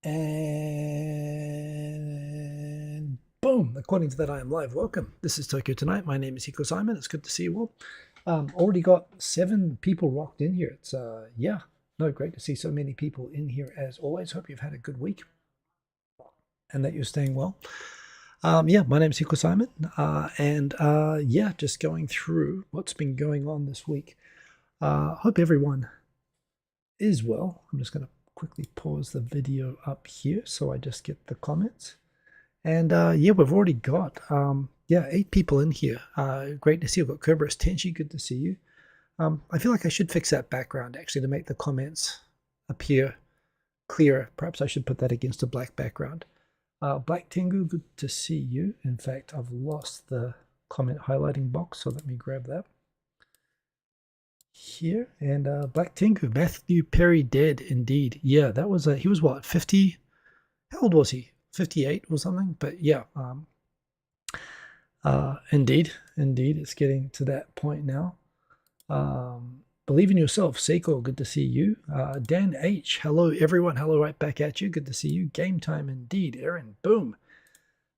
And boom, according to that, I am live. Welcome. This is Tokyo Tonight. My name is Hiko Simon. It's good to see you all. Already got 7 people rocked in here. It's, yeah, no, great to see so many people in here as always. Hope you've had a good week and that you're staying well. Yeah, my name is Hiko Simon. Yeah, just going through what's been going on this week. Hope everyone is well. I'm just going to quickly pause the video up here so I just get the comments. And yeah, we've already got 8 people in here. Great to see you. We've got Kerberos Tenshi, good to see you. I feel like I should fix that background actually to make the comments appear clearer. Perhaps I should put that against a black background. Black Tengu, good to see you. In fact, I've lost the comment highlighting box, so let me grab that here. And Black Tengu, Matthew Perry dead indeed. Yeah, that was he was what, 50? How old was he? 58 or something? But yeah, indeed, it's getting to that point now. Believe in yourself, Seiko, good to see you. Dan H, hello everyone, hello right back at you, good to see you. Game time indeed, Aaron, boom.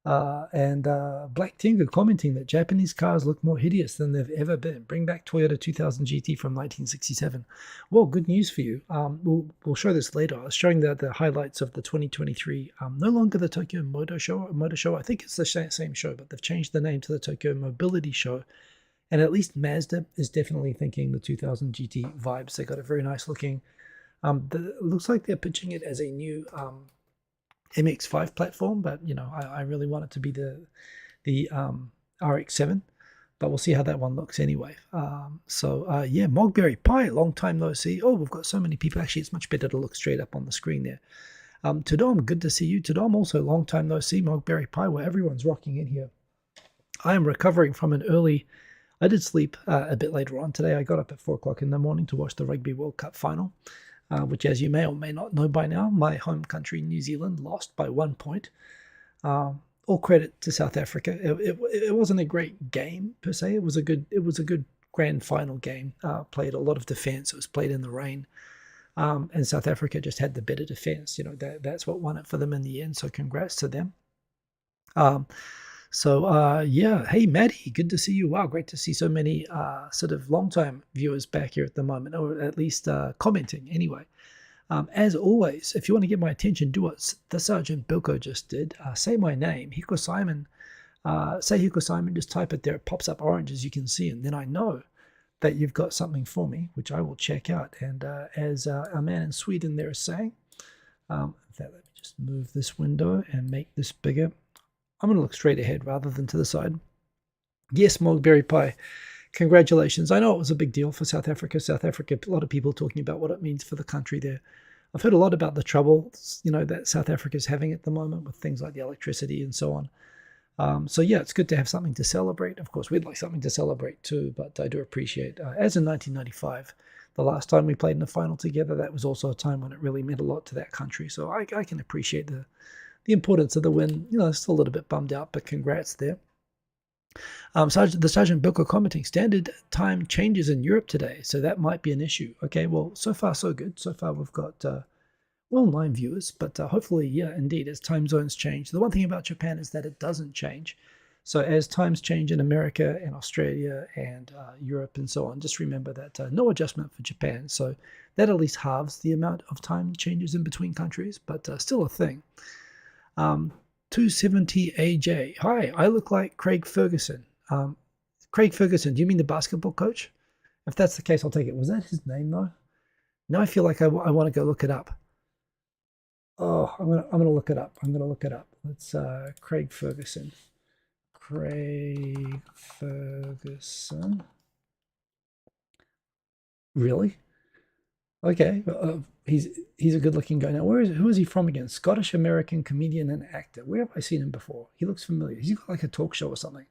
Black Tingu commenting that Japanese cars look more hideous than they've ever been. Bring back Toyota 2000 GT from 1967. Well, good news for you. We'll show this later. I was showing the highlights of the 2023, no longer the Tokyo Motor Show. I think it's the same show, but they've changed the name to the Tokyo Mobility Show. And at least Mazda is definitely thinking the 2000 GT vibes. They got a very nice looking. Looks like they're pitching it as a new MX-5 platform, but you know, I really want it to be the RX-7, but we'll see how that one looks anyway. Yeah, Mogberry Pie, long time no see. Oh, we've got so many people. Actually, it's much better to look straight up on the screen there. Tadom, good to see you. Tadom, also long time no see. Mogberry Pie, where everyone's rocking in here. I am recovering from an early. I did sleep a bit later on today. I got up at 4 o'clock in the morning to watch the Rugby World Cup final. Which, as you may or may not know by now, my home country, New Zealand, lost by 1 point. All credit to South Africa. It wasn't a great game per se. It was a good grand final game. Played a lot of defense. It was played in the rain, and South Africa just had the better defense. You know, that's what won it for them in the end. So congrats to them. Yeah, hey Maddie, good to see you. Wow, great to see so many sort of long-time viewers back here at the moment, or at least commenting anyway. As always, if you want to get my attention, do what the Sergeant Bilko just did. Say my name, Hiko Simon. Say Hiko Simon, just type it there. It pops up orange, as you can see, and then I know that you've got something for me, which I will check out. And as our man in Sweden there is saying, let me just move this window and make this bigger. I'm going to look straight ahead rather than to the side. Yes, Mogberry Pie, congratulations. I know it was a big deal for South Africa. South Africa, a lot of people talking about what it means for the country there. I've heard a lot about the troubles, you know, that South Africa is having at the moment with things like the electricity and so on. So yeah, it's good to have something to celebrate. Of course, we'd like something to celebrate too, but I do appreciate, as in 1995, the last time we played in the final together, that was also a time when it really meant a lot to that country. So I can appreciate the importance of the win. You know, still a little bit bummed out, but congrats there. The Sergeant Bilko commenting, standard time changes in Europe today, so that might be an issue. Okay, well, so far so good. So far we've got well 9 viewers, but hopefully, yeah, indeed, as time zones change. The one thing about Japan is that it doesn't change. So as times change in America and Australia and Europe and so on, just remember that no adjustment for Japan. So that at least halves the amount of time changes in between countries, but still a thing. 270 AJ. Hi, I look like Craig Ferguson. Craig Ferguson, do you mean the basketball coach? If that's the case, I'll take it. Was that his name though? Now I feel like I want to go look it up. Oh, I'm gonna look it up. I'm gonna look it up. Let's Craig Ferguson. Craig Ferguson. Really? Okay, he's a good-looking guy. Now, who is he from again? Scottish-American comedian and actor. Where have I seen him before? He looks familiar. He's got like a talk show or something.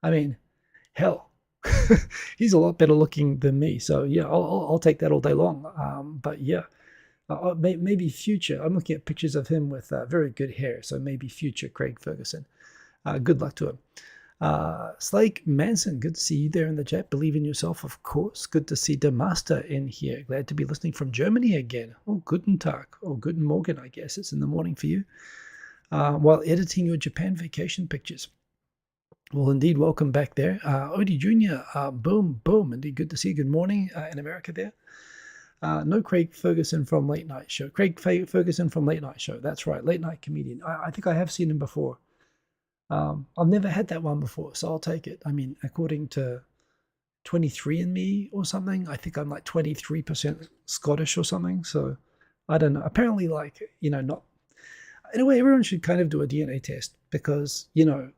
I mean, hell, he's a lot better looking than me. So yeah, I'll take that all day long. But yeah, maybe future. I'm looking at pictures of him with very good hair. So maybe future Craig Ferguson. Good luck to him. Slake Manson, good to see you there in the chat. Believe in yourself, of course. Good to see Demaster in here. Glad to be listening from Germany again. Oh, guten Tag, or guten Morgen, I guess. It's in the morning for you. While editing your Japan vacation pictures. Well, indeed, welcome back there. Odie Jr., boom, boom. Indeed, good to see you. Good morning in America there. No Craig Ferguson from Late Night Show. Craig Ferguson from Late Night Show. That's right, late night comedian. I think I have seen him before. I've never had that one before, so I'll take it. I mean, according to 23andMe or something, I think I'm like 23% Scottish or something. So I don't know. Apparently, like, you know, not in a way, everyone should kind of do a DNA test because, you know,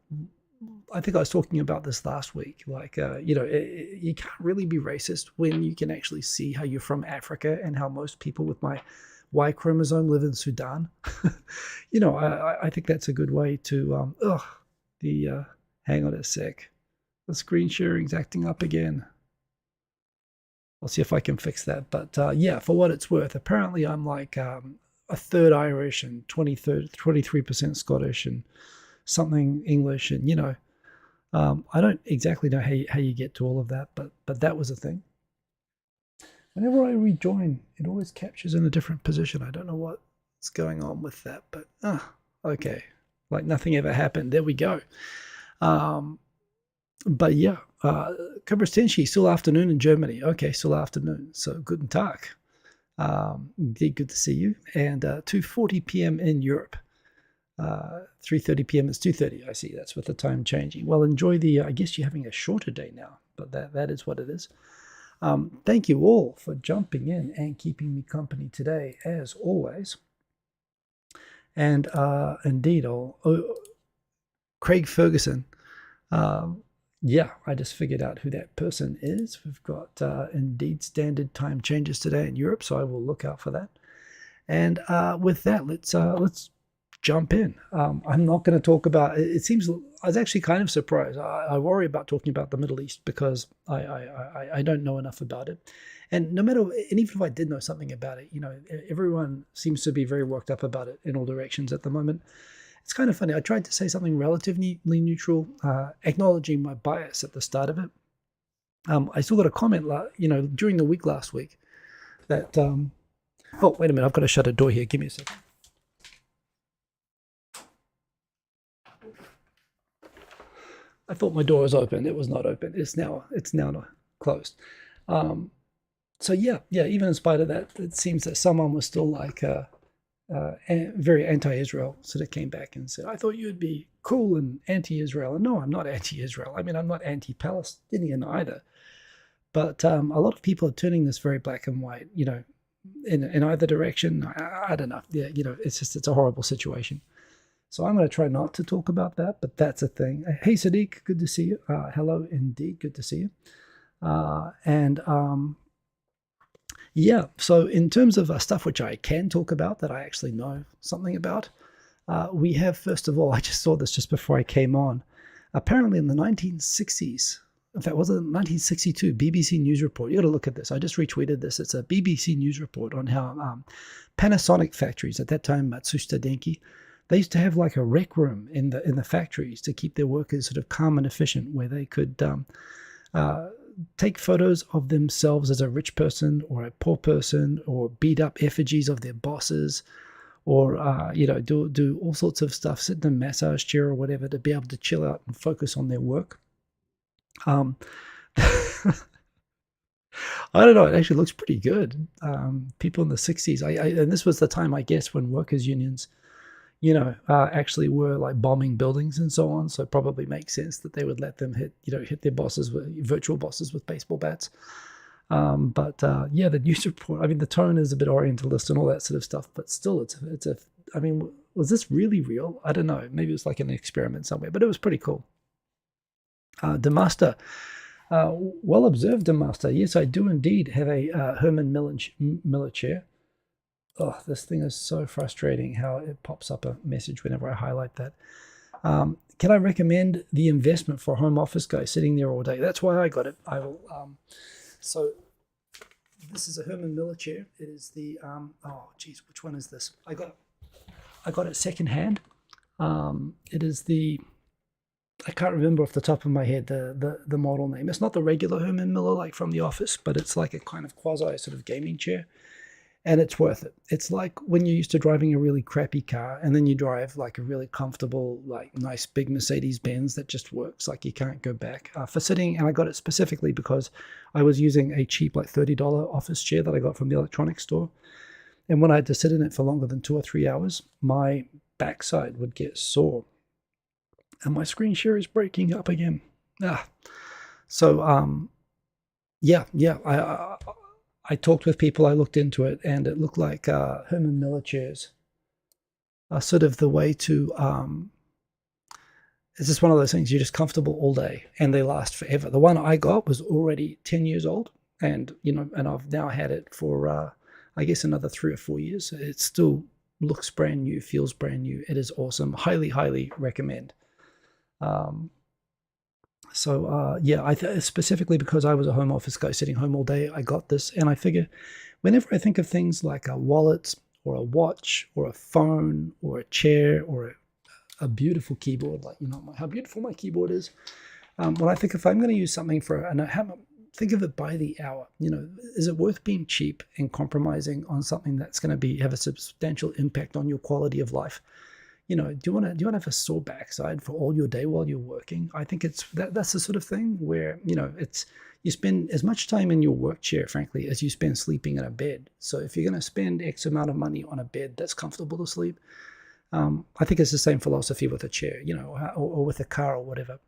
I think I was talking about this last week. Like, you know, you can't really be racist when you can actually see how you're from Africa and how most people with my Y chromosome live in Sudan. You know, I think that's a good way to, hang on a sec. The screen sharing's acting up again. I'll see if I can fix that. But yeah, for what it's worth, apparently I'm like a third Irish and 23% Scottish and something English. And, you know, I don't exactly know how you get to all of that, but that was a thing. Whenever I rejoin, it always captures in a different position. I don't know what's going on with that, but okay. Like nothing ever happened. There we go. But yeah, Tenshi, still afternoon in Germany. Okay, still afternoon. So guten Tag. Indeed, good to see you. And 2:40 p.m. in Europe. 3:30 p.m. is 2:30. I see. That's with the time changing. Well, enjoy the. I guess you're having a shorter day now, but that is what it is. Thank you all for jumping in and keeping me company today, as always. And indeed, Craig Ferguson. Yeah, I just figured out who that person is. We've got indeed standard time changes today in Europe, so I will look out for that. And with that, let's jump in. I'm not going to talk about. It seems I was actually kind of surprised. I worry about talking about the Middle East because I don't know enough about it. And no matter, and even if I did know something about it, you know, everyone seems to be very worked up about it in all directions at the moment. It's kind of funny. I tried to say something relatively neutral, acknowledging my bias at the start of it. I still got a comment, you know, during the week last week that. Oh, wait a minute! I've got to shut a door here. Give me a second. I thought my door was open. It was not open. It's now not closed. So yeah. Even in spite of that, it seems that someone was still like very anti-Israel. So they came back and said, "I thought you'd be cool and anti-Israel." And no, I'm not anti-Israel. I mean, I'm not anti-Palestinian either. But a lot of people are turning this very black and white. You know, in either direction. I don't know. Yeah, you know, it's a horrible situation. So I'm going to try not to talk about that, but that's a thing. Hey, Sadiq, good to see you. Hello, indeed, good to see you. Yeah, so in terms of stuff which I can talk about that I actually know something about, we have, first of all, I just saw this just before I came on. Apparently in the 1960s, in fact, was it 1962, BBC News report. You got to look at this. I just retweeted this. It's a BBC News report on how Panasonic factories, at that time Matsushita Denki, they used to have like a rec room in the factories to keep their workers sort of calm and efficient, where they could take photos of themselves as a rich person or a poor person, or beat up effigies of their bosses, or you know, do all sorts of stuff, sit in a massage chair or whatever, to be able to chill out and focus on their work. I don't know. It actually looks pretty good. People in the 60s, and this was the time, I guess, when workers' unions, you know, actually were like bombing buildings and so on. So it probably makes sense that they would let them hit their bosses, virtual bosses, with baseball bats. Yeah, the news report. I mean, the tone is a bit Orientalist and all that sort of stuff, but still, it's a. I mean, was this really real? I don't know. Maybe it was like an experiment somewhere, but it was pretty cool. Demaster. Well observed, Demaster. Yes, I do indeed have a Herman Miller chair. Oh, this thing is so frustrating how it pops up a message whenever I highlight that. Can I recommend the investment for a home office guy sitting there all day? That's why I got it. I will. So this is a Herman Miller chair. It is the oh geez, which one is this? I got it secondhand. It is the I can't remember off the top of my head the model name. It's not the regular Herman Miller like from The Office, but it's like a kind of quasi sort of gaming chair, and it's worth it. It's like when you're used to driving a really crappy car, and then you drive like a really comfortable, like nice big Mercedes Benz that just works. Like you can't go back for sitting. And I got it specifically because I was using a cheap like $30 office chair that I got from the electronics store, and when I had to sit in it for longer than 2 or 3 hours, my backside would get sore. And my screen share is breaking up again. So yeah. I talked with people. I looked into it, and it looked like Herman Miller chairs are sort of the way to. It's just one of those things. You're just comfortable all day, and they last forever. The one I got was already 10 years old, and and I've now had it for I guess another 3 or 4 years. It still looks brand new, feels brand new. It is awesome. Highly recommend. Yeah, specifically because I was a home office guy sitting home all day, I got this, and I figure whenever I think of things like a wallet or a watch or a phone or a chair or a beautiful keyboard, like how beautiful my keyboard is, when I think if I'm going to use something think of it by the hour. Is it worth being cheap and compromising on something that's going to have a substantial impact on your quality of life? Do you want to have a sore backside for all your day while you're working? I think that's the sort of thing where you spend as much time in your work chair, frankly, as you spend sleeping in a bed. So if you're going to spend X amount of money on a bed that's comfortable to sleep, I think it's the same philosophy with a chair, or with a car or whatever.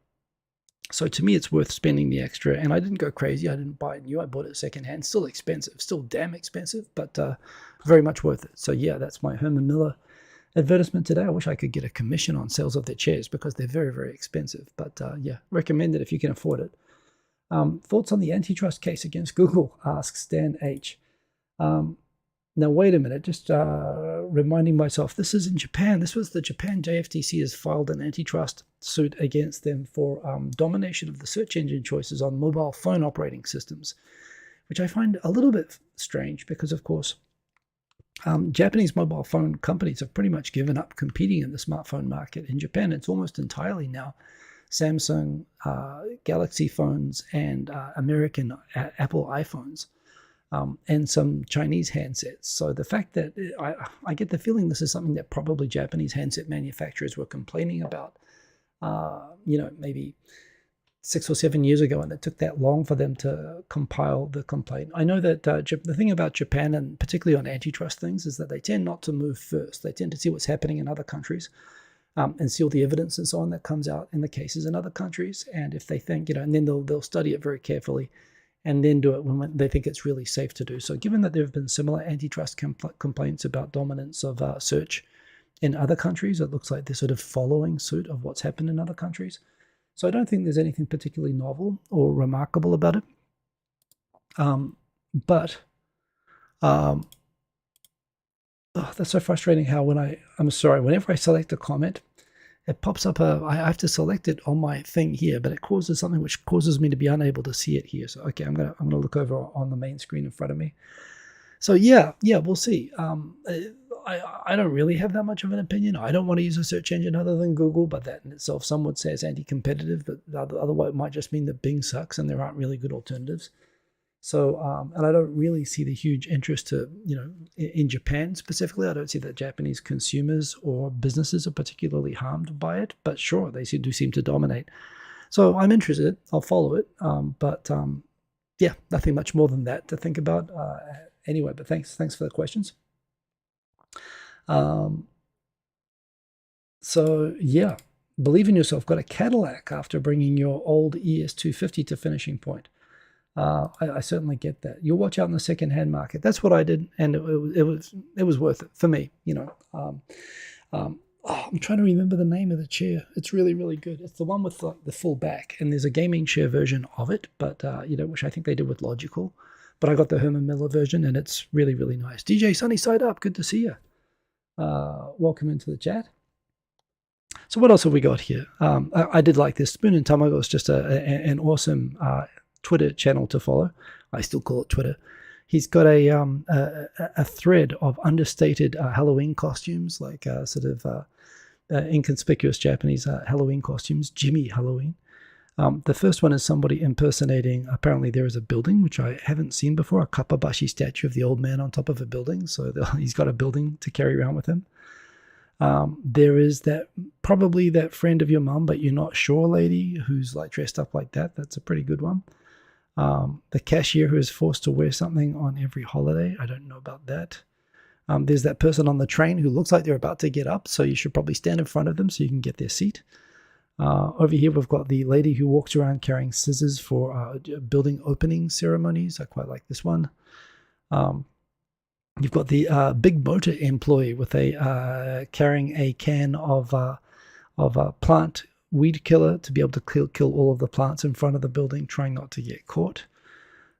So to me, it's worth spending the extra. And I didn't go crazy. I didn't buy it new. I bought it secondhand. Still expensive, still damn expensive, but very much worth it. So yeah, that's my Herman Miller advertisement today. I wish I could get a commission on sales of their chairs because they're very expensive. But yeah, recommend it if you can afford it. Thoughts on the antitrust case against Google, asks Dan H. Now, wait a minute, just reminding myself, this is in Japan. This was the Japan JFTC has filed an antitrust suit against them for domination of the search engine choices on mobile phone operating systems, which I find a little bit strange because, of course, Japanese mobile phone companies have pretty much given up competing in the smartphone market. In Japan, it's almost entirely now Samsung Galaxy phones and American Apple iPhones, and some Chinese handsets. So the fact that I get the feeling this is something that probably Japanese handset manufacturers were complaining about, maybe 6 or 7 years ago, and it took that long for them to compile the complaint. I know that the thing about Japan, and particularly on antitrust things, is that they tend not to move first. They tend to see what's happening in other countries and see all the evidence and so on that comes out in the cases in other countries. And if they think, and then they'll study it very carefully and then do it when they think it's really safe to do so. Given that there have been similar antitrust complaints about dominance of search in other countries, it looks like they're sort of following suit of what's happened in other countries. So I don't think there's anything particularly novel or remarkable about it. That's so frustrating how whenever I select a comment, it pops up I have to select it on my thing here, but it causes something which causes me to be unable to see it here. So okay, I'm gonna look over on the main screen in front of me. So yeah, we'll see. I don't really have that much of an opinion. I don't want to use a search engine other than Google, but that in itself, some would say it's anti-competitive, but otherwise it might just mean that Bing sucks and there aren't really good alternatives. So, and I don't really see the huge interest in Japan specifically. I don't see that Japanese consumers or businesses are particularly harmed by it, but sure, they do seem to dominate. So I'm interested. I'll follow it. Yeah, nothing much more than that to think about. Anyway, but thanks for the questions. So yeah, believe in yourself. Got a Cadillac after bringing your old ES250 to finishing point. I certainly get that. You'll watch out in the second-hand market. That's what I did, and it was worth it for me. I'm trying to remember the name of the chair. It's really good. It's the one with the full back, and there's a gaming chair version of it, but which I think they did with Logical. But I got the Herman Miller version, and it's really nice. DJ Sunny Side Up, good to see you. Welcome into the chat. So what else have we got here? I did like this. Spoon and Tamago is just an awesome Twitter channel to follow. I still call it Twitter. He's got a thread of understated Halloween costumes, like inconspicuous Japanese Halloween costumes, Jimmy Halloween. The first one is somebody impersonating, apparently there is a building, which I haven't seen before, a Kappabashi statue of the old man on top of a building. So he's got a building to carry around with him. There is probably that friend of your mum, but you're not sure lady who's like dressed up like that. That's a pretty good one. The cashier who is forced to wear something on every holiday. I don't know about that. There's that person on the train who looks like they're about to get up, so you should probably stand in front of them so you can get their seat. Over here, we've got the lady who walks around carrying scissors for building opening ceremonies. I quite like this one. You've got the big motor employee with carrying a can of plant weed killer to be able to kill all of the plants in front of the building, trying not to get caught.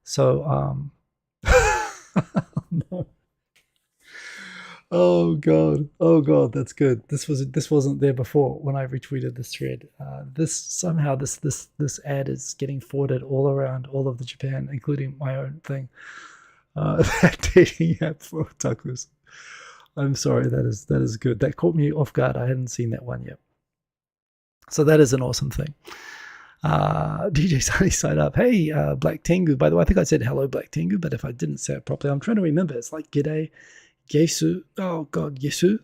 So, no. Oh god, that's good. This wasn't there before when I retweeted this thread. This ad is getting forwarded all around all of the Japan, including my own thing. That dating app for otakus. I'm sorry, that is good. That caught me off guard. I hadn't seen that one yet. So that is an awesome thing. DJ Sunny side up. Hey, Black Tengu. By the way, I think I said hello, Black Tengu, but if I didn't say it properly, I'm trying to remember. It's like G'day. Yesu. Oh, God, Yesu.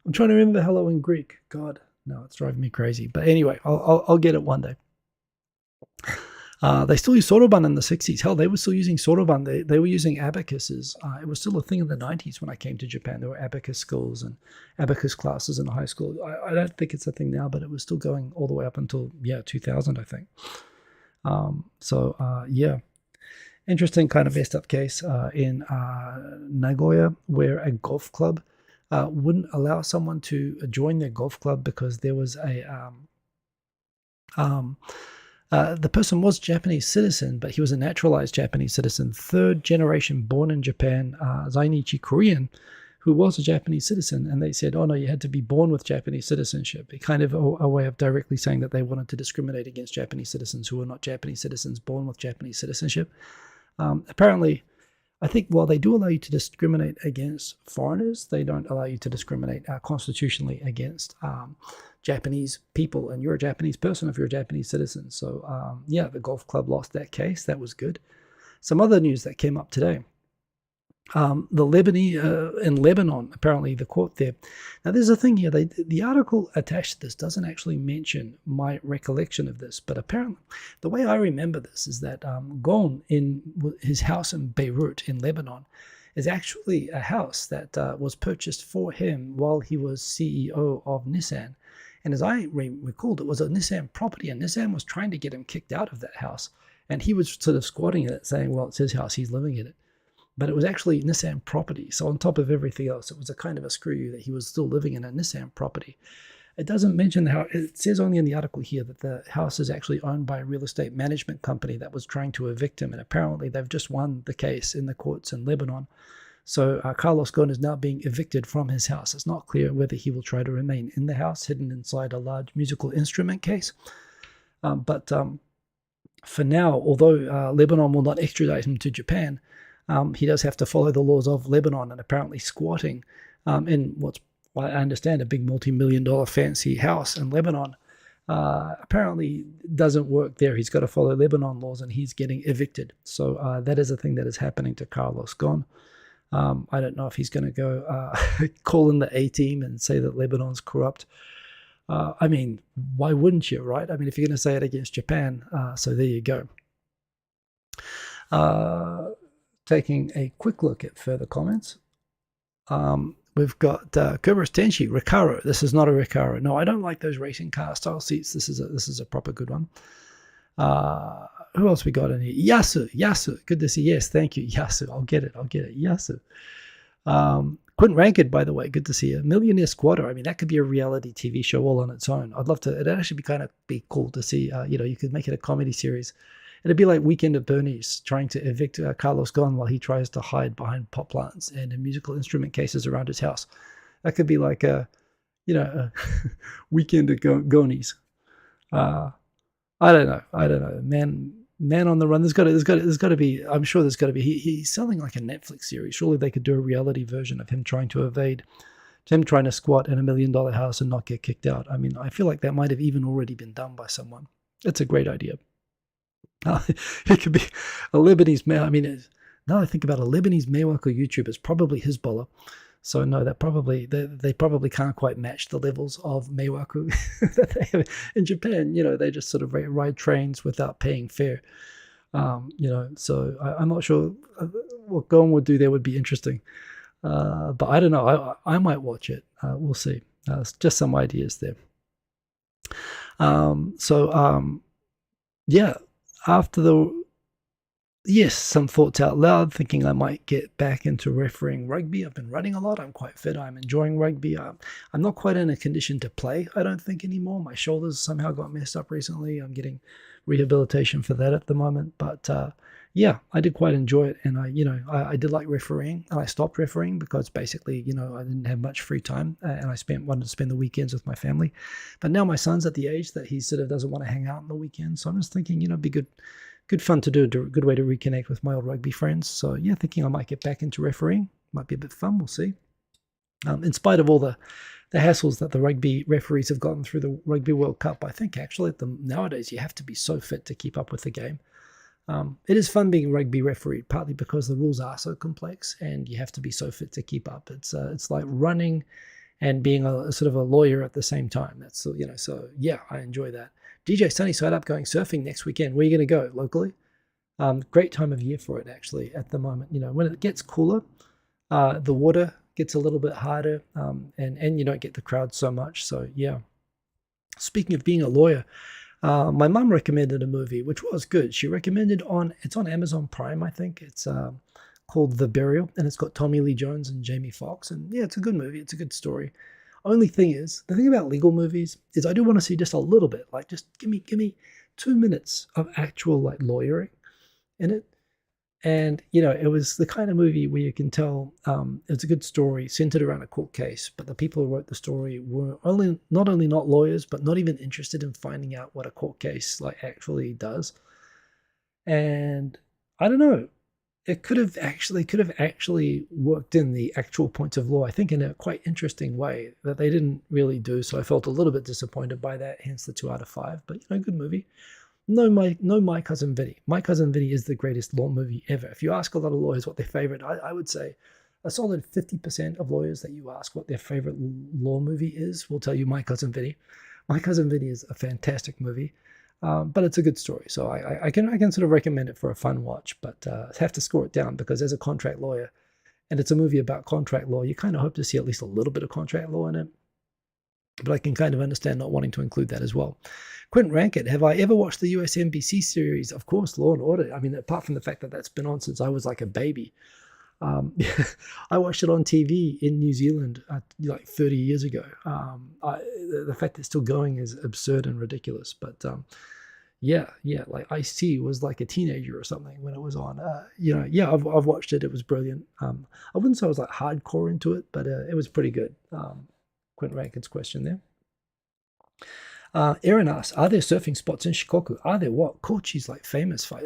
I'm trying to remember hello in Greek. God, no, it's driving me crazy. But anyway, I'll get it one day. They still use Soroban in the 60s. Hell, they were still using Soroban. They were using abacuses. It was still a thing in the 90s when I came to Japan. There were abacus schools and abacus classes in high school. I don't think it's a thing now, but it was still going all the way up until, 2000, I think. Yeah. Interesting kind of messed up case in Nagoya, where a golf club wouldn't allow someone to join their golf club because there was the person was Japanese citizen, but he was a naturalized Japanese citizen, third generation born in Japan, Zainichi Korean, who was a Japanese citizen. And they said, oh no, you had to be born with Japanese citizenship. It kind of a way of directly saying that they wanted to discriminate against Japanese citizens who were not Japanese citizens born with Japanese citizenship. Apparently, I think while they do allow you to discriminate against foreigners, they don't allow you to discriminate constitutionally against Japanese people. And you're a Japanese person if you're a Japanese citizen. So, the golf club lost that case. That was good. Some other news that came up today. The Lebanese in Lebanon, apparently the quote there. Now, there's a thing here. The article attached to this doesn't actually mention my recollection of this, but apparently the way I remember this is that Ghosn, in his house in Beirut in Lebanon, is actually a house that was purchased for him while he was CEO of Nissan. And as I recalled, it was a Nissan property, and Nissan was trying to get him kicked out of that house. And he was sort of squatting in it, saying, well, it's his house, he's living in it. But it was actually Nissan property. So on top of everything else, it was a kind of a screw you that he was still living in a Nissan property. It doesn't mention how, it says only in the article here that the house is actually owned by a real estate management company that was trying to evict him. And apparently they've just won the case in the courts in Lebanon. So Carlos Ghosn is now being evicted from his house. It's not clear whether he will try to remain in the house, hidden inside a large musical instrument case. But for now, although Lebanon will not extradite him to Japan, he does have to follow the laws of Lebanon, and apparently squatting in what's, I understand, a big multi-million-dollar fancy house in Lebanon apparently doesn't work there. He's got to follow Lebanon laws, and he's getting evicted. So that is a thing that is happening to Carlos Ghosn. I don't know if he's going to go call in the A-team and say that Lebanon's corrupt. I mean, why wouldn't you, right? I mean, if you're going to say it against Japan, so there you go. Taking a quick look at further comments. We've got Kerberos Tenshi, Recaro. This is not a Recaro. No, I don't like those racing car style seats. This is a proper good one. Who else we got in here? Yasu. Good to see. Yes, thank you. Yasu. I'll get it. Yasu. Quentin Rankid, by the way, good to see you. Millionaire Squatter. I mean, that could be a reality TV show all on its own. I'd love to. It'd actually be cool to see. You could make it a comedy series. It'd be like Weekend at Bernie's trying to evict Carlos Ghosn while he tries to hide behind pot plants and in musical instrument cases around his house. That could be like a Weekend at Gonies. I don't know. Man on the Run. There's got to be. I'm sure there's got to be. He's selling like a Netflix series. Surely they could do a reality version of him trying to evade him trying to squat in $1 million house and not get kicked out. I mean, I feel like that might have even already been done by someone. It's a great idea. It could be a Lebanese mayor. I mean, now I think about a Lebanese Mayweather YouTuber, it's probably Hezbollah. So no, that probably they probably can't quite match the levels of Mayweather that they have in Japan. They just sort of ride trains without paying fare. So I'm not sure what Ghosn would do there would be interesting. But I don't know. I might watch it. We'll see. Just some ideas there. Yeah. After some thoughts out loud, thinking I might get back into refereeing rugby. I've been running a lot. I'm quite fit. I'm enjoying rugby. I'm not quite in a condition to play, I don't think, anymore. My shoulders somehow got messed up recently. I'm getting rehabilitation for that at the moment. But I did quite enjoy it. And I did like refereeing, and I stopped refereeing because basically, I didn't have much free time, and I wanted to spend the weekends with my family. But now my son's at the age that he sort of doesn't want to hang out on the weekends. So I'm just thinking, it'd be good fun to do, a good way to reconnect with my old rugby friends. So thinking I might get back into refereeing. Might be a bit fun. We'll see. In spite of all the hassles that the rugby referees have gotten through the Rugby World Cup, I think actually nowadays you have to be so fit to keep up with the game. It is fun being rugby referee, partly because the rules are so complex and you have to be so fit to keep up. It's like running and being a sort of a lawyer at the same time. That's I enjoy that. DJay Sunny Side Up going surfing next weekend. Where are you going to go? Locally? Great time of year for it, actually, at the moment. When it gets cooler, the water gets a little bit harder, and you don't get the crowd so much. So, yeah. Speaking of being a lawyer, my mum recommended a movie, which was good. She recommended it's on Amazon Prime, I think. It's called The Burial, and it's got Tommy Lee Jones and Jamie Foxx. And, it's a good movie. It's a good story. Only thing is, the thing about legal movies is I do want to see just a little bit, like just give me 2 minutes of actual like lawyering in it. And, it was the kind of movie where you can tell it's a good story centered around a court case, but the people who wrote the story were not only not lawyers, but not even interested in finding out what a court case like actually does. And I don't know. It could have actually worked in the actual points of law, I think, in a quite interesting way that they didn't really do. So I felt a little bit disappointed by that, hence the 2 out of 5. But, good movie. No, My Cousin Vinny. My Cousin Vinny is the greatest law movie ever. If you ask a lot of lawyers what their favorite, I would say a solid 50% of lawyers that you ask what their favorite law movie is will tell you My Cousin Vinny. My Cousin Vinny is a fantastic movie. But it's a good story, so I can sort of recommend it for a fun watch, but have to score it down because as a contract lawyer, and it's a movie about contract law, you kind of hope to see at least a little bit of contract law in it. But I can kind of understand not wanting to include that as well. Quentin Rankett, have I ever watched the US NBC series? Of course, Law and Order. I mean, apart from the fact that that's been on since I was like a baby. I watched it on TV in New Zealand like 30 years ago. The fact it's still going is absurd and ridiculous, but like Ice-T was like a teenager or something when it was on. I've watched it. It was brilliant. I wouldn't say I was like hardcore into it, but it was pretty good. Quentin Rankett's question there. Aaron asks, are there surfing spots in Shikoku? Are there what? Kochi's like famous for,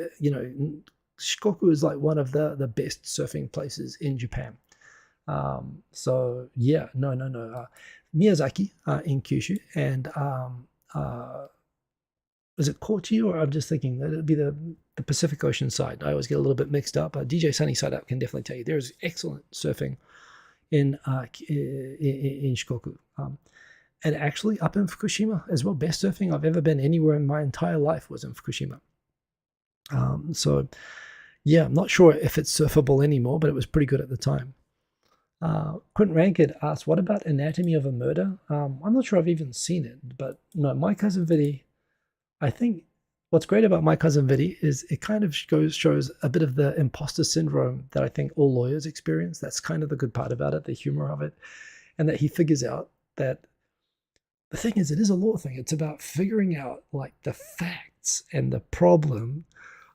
Shikoku is like one of the best surfing places in Japan. No. Miyazaki in Kyushu, and is it Kochi, or I'm just thinking that it'd be the Pacific Ocean side. I always get a little bit mixed up. DJay Sunny Side Up can definitely tell you there's excellent surfing in Shikoku. And actually up in Fukushima as well. Best surfing I've ever been anywhere in my entire life was in Fukushima. I'm not sure if it's surfable anymore, but it was pretty good at the time. Quentin Rankett asked, what about Anatomy of a Murder? I'm not sure I've even seen it, but no, My Cousin Vinny, I think what's great about My Cousin Vinny is it kind of shows a bit of the imposter syndrome that I think all lawyers experience. That's kind of the good part about it, the humor of it, and that he figures out that the thing is, it is a law thing. It's about figuring out like the facts and the problem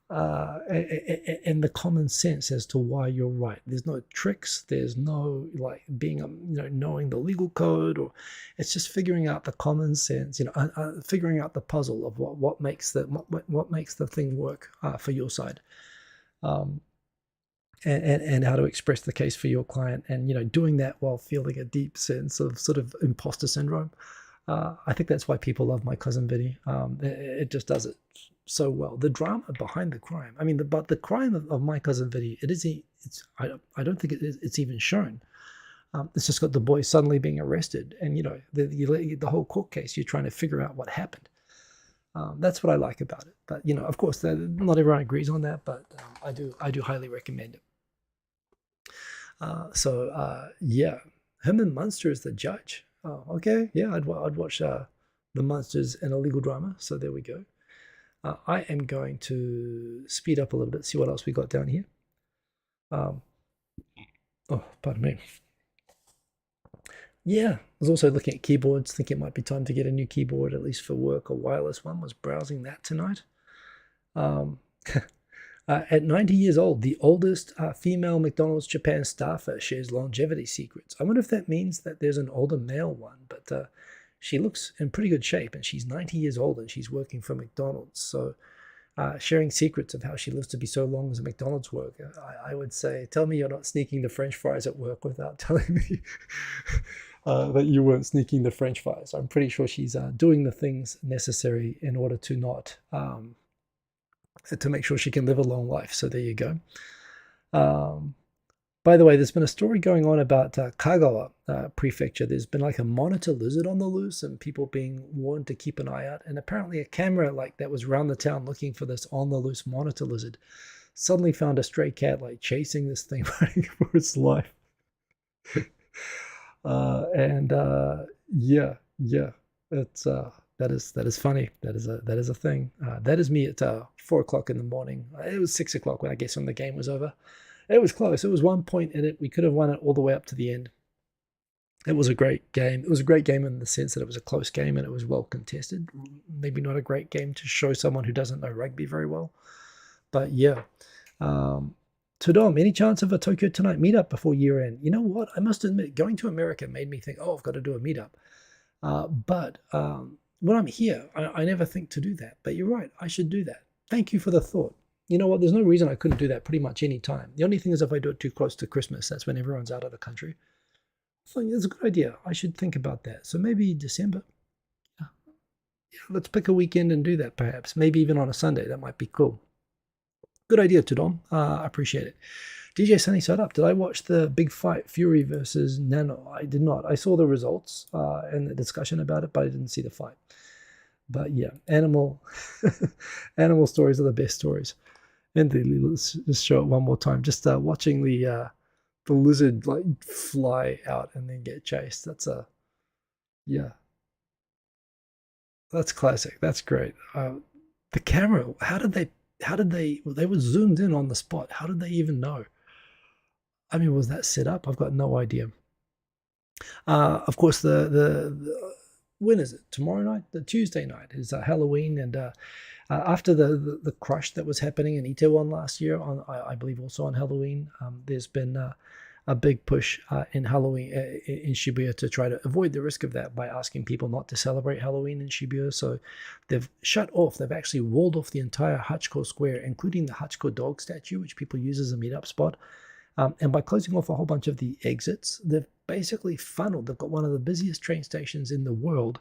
and the common sense as to why you're right. There's no tricks. There's no like being, knowing the legal code, or it's just figuring out the common sense, figuring out the puzzle of what makes the thing work for your side. and how to express the case for your client, and doing that while feeling a deep sense of sort of imposter syndrome. I think that's why people love my cousin Vinny. It just does it so well. The drama behind the crime. I mean, but the crime of my cousin Vinny, I don't think it's even shown. It's just got the boy suddenly being arrested, and the whole court case. You're trying to figure out what happened. That's what I like about it. But of course, not everyone agrees on that. But I do highly recommend it. Yeah, Herman Munster is the judge. Oh, okay. Yeah, I'd watch the Munsters in a legal drama. So there we go. I am going to speed up a little bit, see what else we got down here. Oh, pardon me. Yeah, I was also looking at keyboards, thinking it might be time to get a new keyboard, at least for work. A wireless one. Was browsing that tonight. At 90 years old, the oldest female McDonald's Japan staffer shares longevity secrets. I wonder if that means that there's an older male one, but she looks in pretty good shape, and she's 90 years old, and she's working for McDonald's. So sharing secrets of how she lives to be so long as a McDonald's worker, I would say, tell me you're not sneaking the French fries at work without telling me that you weren't sneaking the French fries. I'm pretty sure she's doing the things necessary in order to not... to make sure she can live a long life. So there you go. By the way, there's been a story going on about Kagawa Prefecture. There's been like a monitor lizard on the loose, and people being warned to keep an eye out. And apparently a camera like that was around the town looking for this on the loose monitor lizard suddenly found a stray cat like chasing this thing running for its life. Yeah, it's that is funny. That is a thing. That is me at 4 o'clock in the morning. It was 6 o'clock when the game was over. It was close. It was 1 point in it. We could have won it all the way up to the end. It was a great game. It was a great game in the sense that it was a close game and it was well contested. Maybe not a great game to show someone who doesn't know rugby very well. But yeah. Todom, any chance of a Tokyo Tonight meetup before year end? You know what? I must admit, going to America made me think, I've got to do a meetup. But when I'm here, I never think to do that. But you're right, I should do that. Thank you for the thought. You know what? There's no reason I couldn't do that pretty much any time. The only thing is if I do it too close to Christmas, that's when everyone's out of the country. So it's a good idea. I should think about that. So maybe December. Yeah, let's pick a weekend and do that perhaps. Maybe even on a Sunday. That might be cool. Good idea, Tudon. I appreciate it. DJ Sunny Side Up. Did I watch the big fight, Fury versus Nano? I did not. I saw the results and the discussion about it, but I didn't see the fight. But yeah, animal stories are the best stories. And let's just show it one more time. Just watching the lizard like fly out and then get chased. That's that's classic. That's great. The camera. How did they? Well, they were zoomed in on the spot. How did they even know? I mean, was that set up? I've got no idea. Of course, the when is it? Tomorrow night? The Tuesday night is Halloween, and after the crush that was happening in Itaewon last year, I believe also on Halloween, there's been a big push in Halloween in Shibuya to try to avoid the risk of that by asking people not to celebrate Halloween in Shibuya. So they've actually walled off the entire Hachiko Square, including the Hachiko dog statue, which people use as a meetup spot. And by closing off a whole bunch of the exits, they've basically funneled. They've got one of the busiest train stations in the world,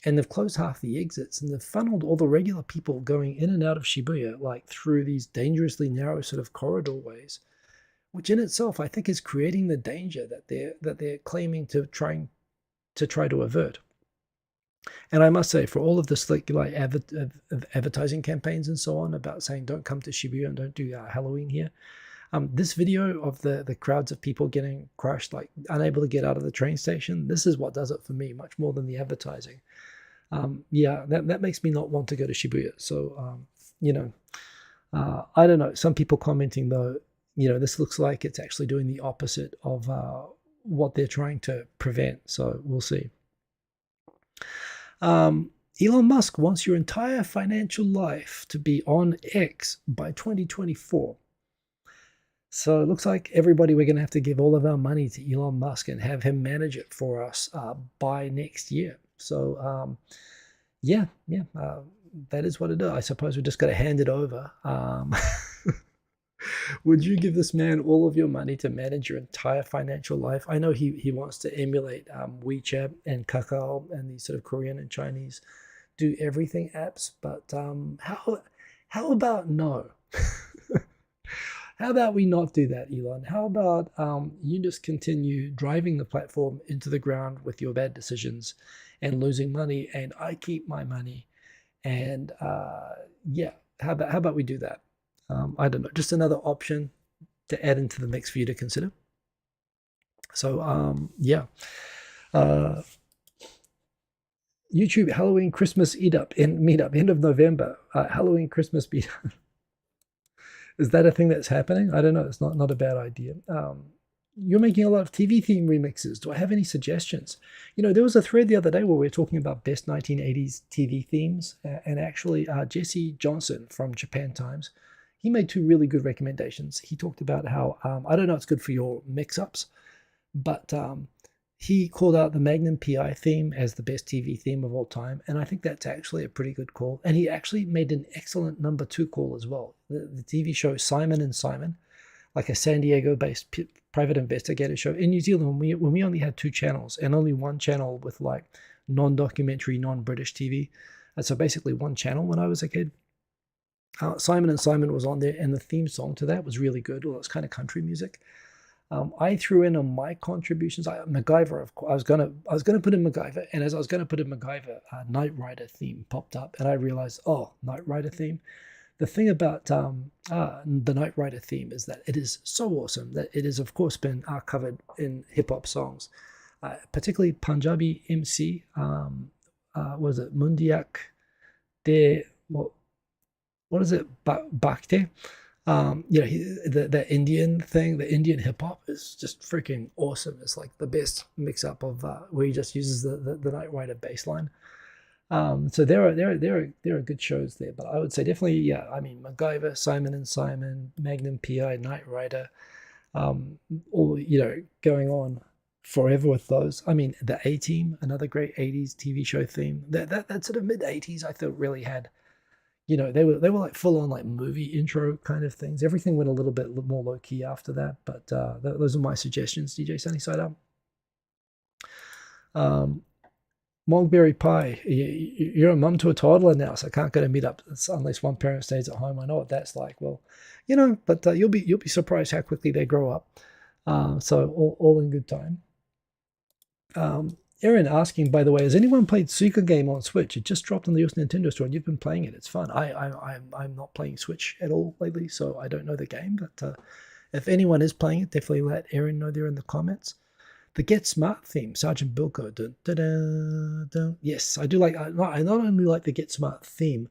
and they've closed half the exits, and they've funneled all the regular people going in and out of Shibuya, like through these dangerously narrow sort of corridor ways, which in itself I think is creating the danger that they're claiming to try to avert. And I must say, for all of this like advertising campaigns and so on about saying don't come to Shibuya and don't do Halloween here, this video of the crowds of people getting crushed, like unable to get out of the train station, this is what does it for me, much more than the advertising. Yeah, that makes me not want to go to Shibuya. So, I don't know. Some people commenting though, this looks like it's actually doing the opposite of what they're trying to prevent. So we'll see. Elon Musk wants your entire financial life to be on X by 2024. So it looks like everybody, we're going to have to give all of our money to Elon Musk and have him manage it for us by next year. So, that is what it is. I suppose we just got to hand it over. Would you give this man all of your money to manage your entire financial life? I know he wants to emulate WeChat and Kakao and these sort of Korean and Chinese do everything apps, but how about no? How about we not do that, Elon? How about you just continue driving the platform into the ground with your bad decisions and losing money, and I keep my money? And yeah, how about we do that? I don't know, just another option to add into the mix for you to consider. So yeah, YouTube Halloween Christmas meetup end of November. Halloween Christmas meetup. Is that a thing that's happening? I don't know. It's not a bad idea. You're making a lot of TV theme remixes. Do I have any suggestions? You know, there was a thread the other day where we were talking about best 1980s TV themes, and actually Jesse Johnson from Japan Times, he made two really good recommendations. He talked about how, I don't know, it's good for your mix-ups, but he called out the Magnum PI theme as the best TV theme of all time, and I think that's actually a pretty good call. And he actually made an excellent number 2 call as well. The TV show Simon and Simon, like a San Diego-based private investigator show in New Zealand, when we only had 2 channels and only one channel with like non-documentary, non-British TV. And so basically one channel when I was a kid. Simon and Simon was on there, and the theme song to that was really good. Well, it's kind of country music. I threw in on my contributions. MacGyver, of course. I was gonna put in MacGyver, and as I was gonna put in MacGyver, Knight Rider theme popped up, and I realized, oh, Knight Rider theme. The thing about the Knight Rider theme is that it is so awesome that it has, of course, been covered in hip-hop songs, particularly Punjabi MC, was it Mundiak de, what is it, Bhakte? You know, the Indian thing, the Indian hip-hop is just freaking awesome. It's like the best mix-up of where he just uses the Knight Rider bass line. So there are good shows there, but I would say definitely, yeah. I mean, MacGyver, Simon and Simon, Magnum PI, Knight Rider, all, you know, going on forever with those. I mean, the A-Team, another great 80s TV show theme. That sort of mid 80s, I thought really had, you know, they were like full on like movie intro kind of things. Everything went a little bit more low key after that, but those are my suggestions. DJ Sunnyside Up. Mogberry Pie, you're a mum to a toddler now, so I can't go to meetups unless one parent stays at home. I know what that's like. Well, you know, but you'll be surprised how quickly they grow up. So all in good time. Aaron asking, by the way, has anyone played Suika Game on Switch? It just dropped on the US Nintendo Store, and you've been playing it. It's fun. I'm not playing Switch at all lately, so I don't know the game. But if anyone is playing it, definitely let Aaron know there in the comments. The Get Smart theme, Sergeant Bilko. Dun, dun, dun, dun. Yes, I do like. I not only like the Get Smart theme,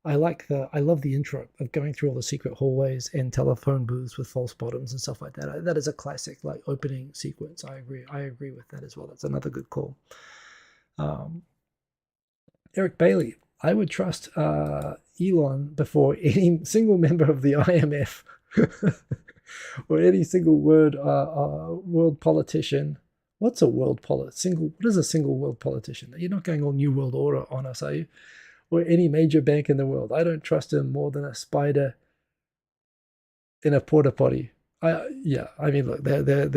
I love the intro of going through all the secret hallways and telephone booths with false bottoms and stuff like that. That is a classic like opening sequence. I agree with that as well. That's another good call. Eric Bailey, I would trust Elon before any single member of the IMF or any single world politician. What's a world what is a single world politician? You're not going all New World Order on us, are you? Or any major bank in the world. I don't trust him more than a spider in a porta potty. Yeah, I mean, look, they're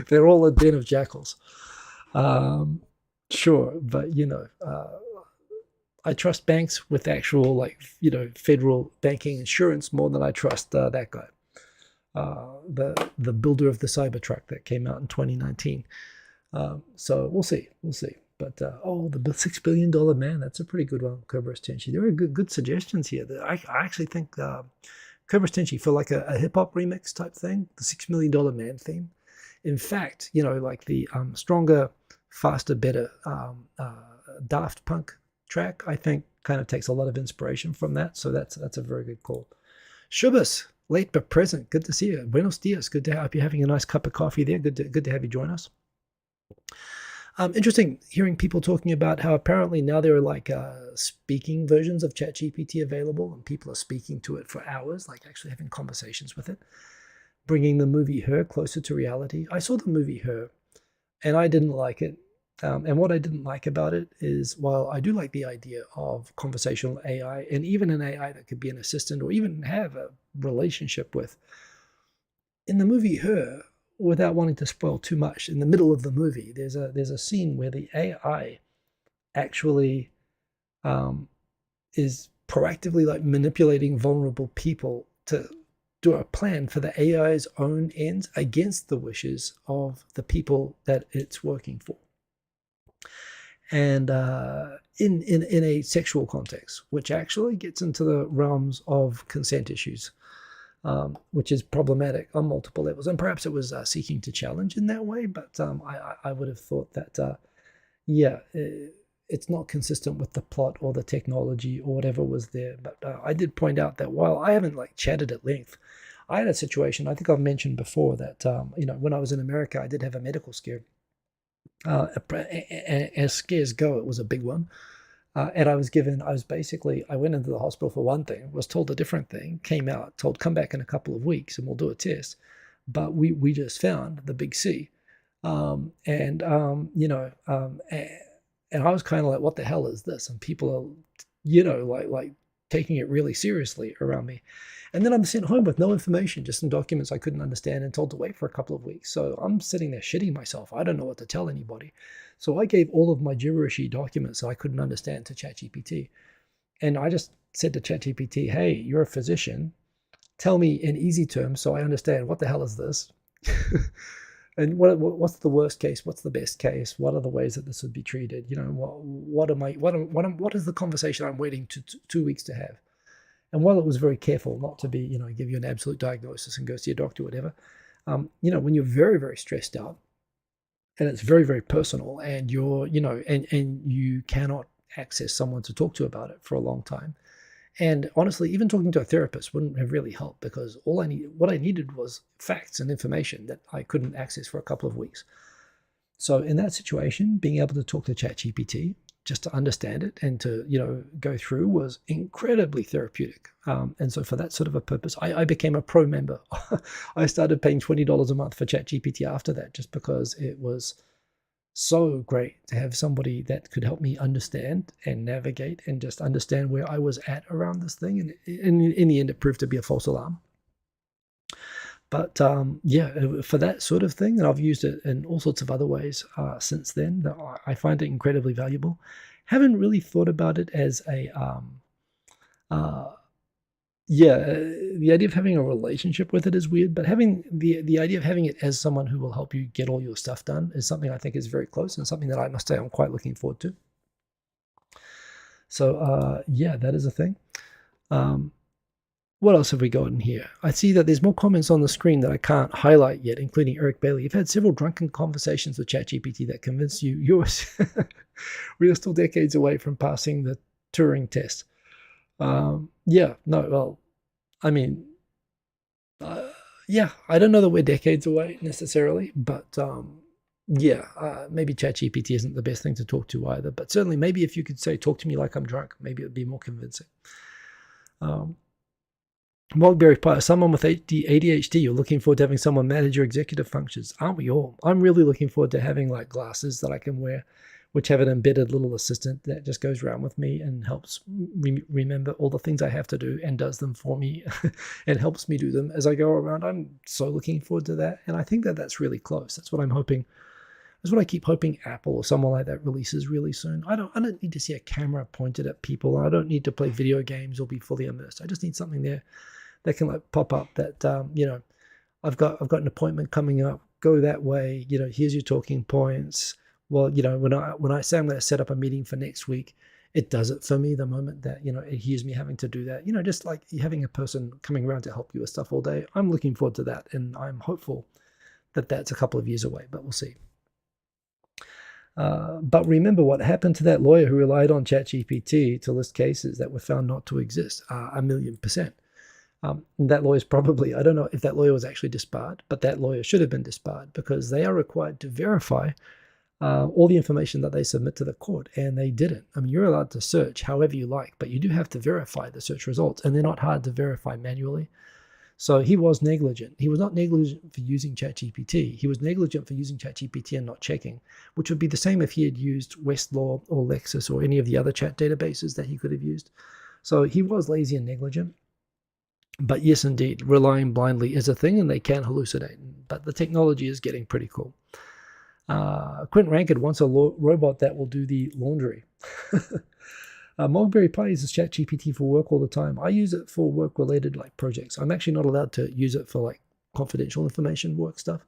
they're all a den of jackals. Sure, but you know, I trust banks with actual, like, you know, federal banking insurance more than I trust that guy, the builder of the Cybertruck that came out in 2019. So we'll see. But the $6 billion man, that's a pretty good one, Cobras Tenchi. There are good suggestions here. I actually think Cobras Tenchi for like a hip hop remix type thing, the $6 million man theme. In fact, you know, like the stronger, faster, better Daft Punk track, I think kind of takes a lot of inspiration from that. So that's a very good call. Shubas, late but present. Good to see you. Buenos dias. Good to have you having a nice cup of coffee there. Good to have you join us. Interesting hearing people talking about how apparently now there are like speaking versions of ChatGPT available, and people are speaking to it for hours, like actually having conversations with it, bringing the movie Her closer to reality. I saw the movie Her, and I didn't like it. And what I didn't like about it is, while I do like the idea of conversational AI, and even an AI that could be an assistant or even have a relationship with. In the movie Her, without wanting to spoil too much, in the middle of the movie, there's a scene where the AI actually is proactively like manipulating vulnerable people to do a plan for the AI's own ends against the wishes of the people that it's working for. And in a sexual context, which actually gets into the realms of consent issues, which is problematic on multiple levels. And perhaps it was seeking to challenge in that way, but I would have thought that, it's not consistent with the plot or the technology or whatever was there. But I did point out that while I haven't like chatted at length, I had a situation, I think I've mentioned before that, when I was in America, I did have a medical scare. As scares go, it was a big one. And I went into the hospital for one thing, was told a different thing, came out, told come back in a couple of weeks and we'll do a test. But we just found the big C. And I was kind of like, what the hell is this? And people are, like taking it really seriously around me. And then I'm sent home with no information, just some documents I couldn't understand and told to wait for a couple of weeks. So I'm sitting there shitting myself. I don't know what to tell anybody. So I gave all of my gibberishy documents that I couldn't understand to ChatGPT. And I just said to ChatGPT, hey, you're a physician. Tell me in easy terms so I understand what the hell is this? And what's the worst case? What's the best case? What are the ways that this would be treated? What is the conversation I'm waiting 2 weeks to have? And while it was very careful not to be, give you an absolute diagnosis and go see a doctor or whatever, when you're very, very stressed out and it's very, very personal and you're, and you cannot access someone to talk to about it for a long time. And honestly, even talking to a therapist wouldn't have really helped because what I needed was facts and information that I couldn't access for a couple of weeks. So in that situation, being able to talk to ChatGPT just to understand it and to, go through was incredibly therapeutic. And so for that sort of a purpose, I became a pro member. I started paying $20 a month for ChatGPT after that, just because it was so great to have somebody that could help me understand and navigate and just understand where I was at around this thing. And in the end, it proved to be a false alarm. But for that sort of thing, and I've used it in all sorts of other ways since then, that I find it incredibly valuable. Haven't really thought about it as the idea of having a relationship with it is weird, but having the idea of having it as someone who will help you get all your stuff done is something I think is very close and something that I must say I'm quite looking forward to. So that is a thing. What else have we got in here? I see that there's more comments on the screen that I can't highlight yet, including Eric Bailey. You've had several drunken conversations with ChatGPT that convinced you we are still decades away from passing the Turing test. I don't know that we're decades away necessarily, but maybe ChatGPT isn't the best thing to talk to either. But certainly, maybe if you could say, talk to me like I'm drunk, maybe it'd be more convincing. Mogberry Pie, someone with ADHD, you're looking forward to having someone manage your executive functions. Aren't we all? I'm really looking forward to having like glasses that I can wear, which have an embedded little assistant that just goes around with me and helps me remember all the things I have to do and does them for me and helps me do them as I go around. I'm so looking forward to that. And I think that that's really close. That's what I'm hoping. That's what I keep hoping Apple or someone like that releases really soon. I don't need to see a camera pointed at people. I don't need to play video games or be fully immersed. I just need something there that can like pop up that, I've got an appointment coming up, go that way, here's your talking points. Well, when I say I'm going to set up a meeting for next week, it does it for me the moment that, it hears me having to do that. Just like having a person coming around to help you with stuff all day. I'm looking forward to that. And I'm hopeful that that's a couple of years away, but we'll see. But remember what happened to that lawyer who relied on ChatGPT to list cases that were found not to exist, 1,000,000%. That lawyer's probably, I don't know if that lawyer was actually disbarred, but that lawyer should have been disbarred because they are required to verify all the information that they submit to the court, and they didn't. I mean, you're allowed to search however you like, but you do have to verify the search results, and they're not hard to verify manually. So he was negligent. He was not negligent for using ChatGPT. He was negligent for using ChatGPT and not checking, which would be the same if he had used Westlaw or Lexis or any of the other chat databases that he could have used. So he was lazy and negligent. But yes, indeed, relying blindly is a thing, and they can hallucinate. But the technology is getting pretty cool. Quentin Rankid wants a robot that will do the laundry. Mogberry Pi uses ChatGPT for work all the time. I use it for work-related like projects. I'm actually not allowed to use it for like confidential information work stuff,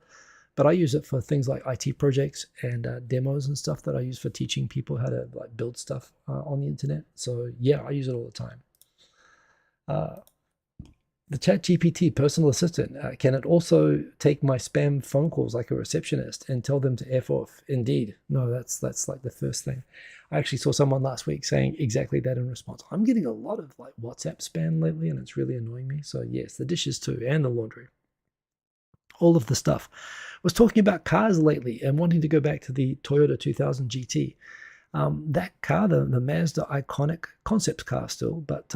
but I use it for things like IT projects and demos and stuff that I use for teaching people how to like build stuff on the internet. So yeah, I use it all the time. The ChatGPT personal assistant, can it also take my spam phone calls like a receptionist and tell them to F off? Indeed. No, that's like the first thing. I actually saw someone last week saying exactly that in response. I'm getting a lot of like WhatsApp spam lately, and it's really annoying me. So yes, the dishes too, and the laundry. All of the stuff. I was talking about cars lately and wanting to go back to the Toyota 2000 GT. That car, the Mazda iconic concept car still, but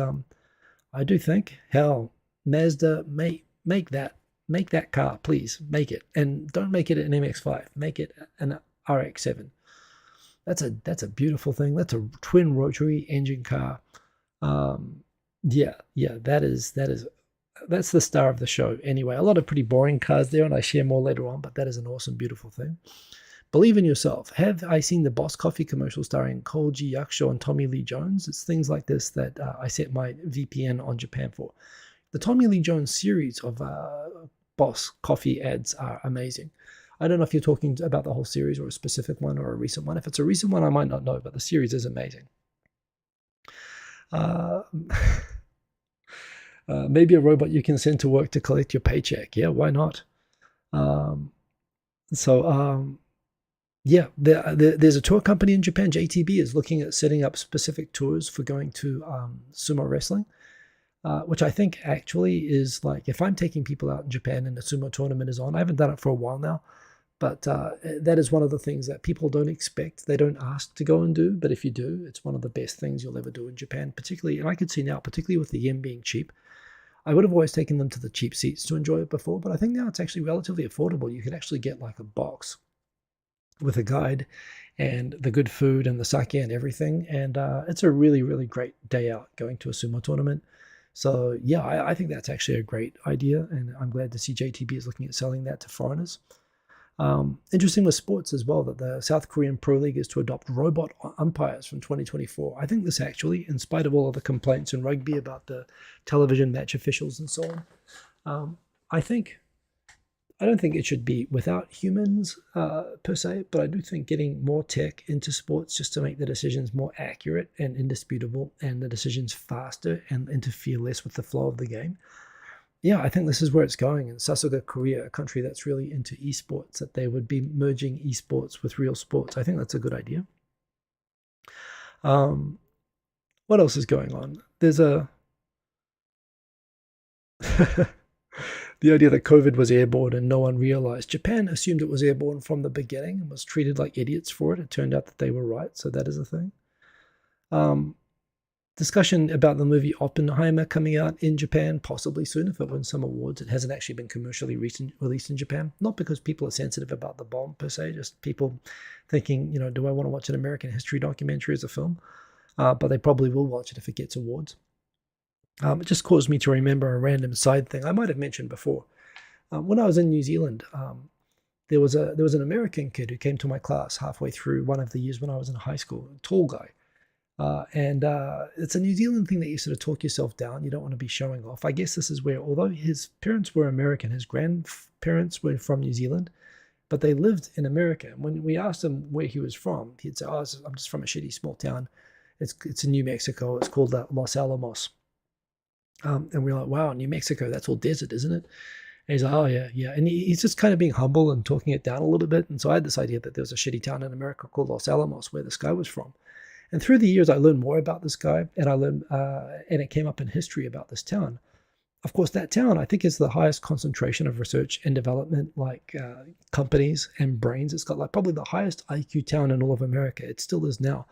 I do think, hell, Mazda, make that car, please, make it. And don't make it an MX-5, make it an RX-7. That's a beautiful thing. That's a twin rotary engine car. Yeah, that's the star of the show. Anyway, a lot of pretty boring cars there, and I share more later on, but that is an awesome, beautiful thing. Believe in yourself. Have I seen the Boss Coffee commercial starring Koji Yakusho and Tommy Lee Jones? It's things like this that I set my VPN on Japan for. The Tommy Lee Jones series of Boss Coffee ads are amazing. I don't know if you're talking about the whole series or a specific one or a recent one. If it's a recent one, I might not know, but the series is amazing. Maybe a robot you can send to work to collect your paycheck. Yeah, why not? Yeah, there's a tour company in Japan. JTB is looking at setting up specific tours for going to sumo wrestling, which I think actually is like, if I'm taking people out in Japan and a sumo tournament is on, I haven't done it for a while now, but that is one of the things that people don't expect. They don't ask to go and do, but if you do, it's one of the best things you'll ever do in Japan, particularly, and I could see now, particularly with the yen being cheap. I would have always taken them to the cheap seats to enjoy it before, but I think now it's actually relatively affordable. You can actually get like a box with a guide and the good food and the sake and everything, and it's a really, really great day out going to a sumo tournament. So yeah, I think that's actually a great idea, and I'm glad to see JTB is looking at selling that to foreigners. Interesting with sports as well, that the South Korean Pro League is to adopt robot umpires from 2024. I think this actually, in spite of all of the complaints in rugby about the television match officials and so on, I don't think it should be without humans per se, but I do think getting more tech into sports just to make the decisions more accurate and indisputable and the decisions faster and interfere less with the flow of the game. Yeah, I think this is where it's going. In Sasuga, Korea, a country that's really into esports, that they would be merging esports with real sports. I think that's a good idea. What else is going on? There's a the idea that COVID was airborne and no one realized. Japan assumed it was airborne from the beginning and was treated like idiots for it. It turned out that they were right, so that is a thing. Discussion about the movie Oppenheimer coming out in Japan, possibly soon if it wins some awards. It hasn't actually been commercially released in Japan, not because people are sensitive about the bomb per se, just people thinking, do I want to watch an American history documentary as a film? But they probably will watch it if it gets awards. It just caused me to remember a random side thing I might have mentioned before. When I was in New Zealand, there was an American kid who came to my class halfway through one of the years when I was in high school, a tall guy. And it's a New Zealand thing that you sort of talk yourself down. You don't want to be showing off. I guess this is where, although his parents were American, his grandparents were from New Zealand, but they lived in America. When we asked him where he was from, he'd say, I'm just from a shitty small town. It's in New Mexico. It's called Los Alamos. And we're like, wow, New Mexico, that's all desert, isn't it? And he's like, oh, yeah. And he's just kind of being humble and talking it down a little bit. And so I had this idea that there was a shitty town in America called Los Alamos where this guy was from. And through the years, I learned more about this guy, and and it came up in history about this town. Of course, that town, I think, is the highest concentration of research and development, like companies and brains. It's got like probably the highest IQ town in all of America. It still is now.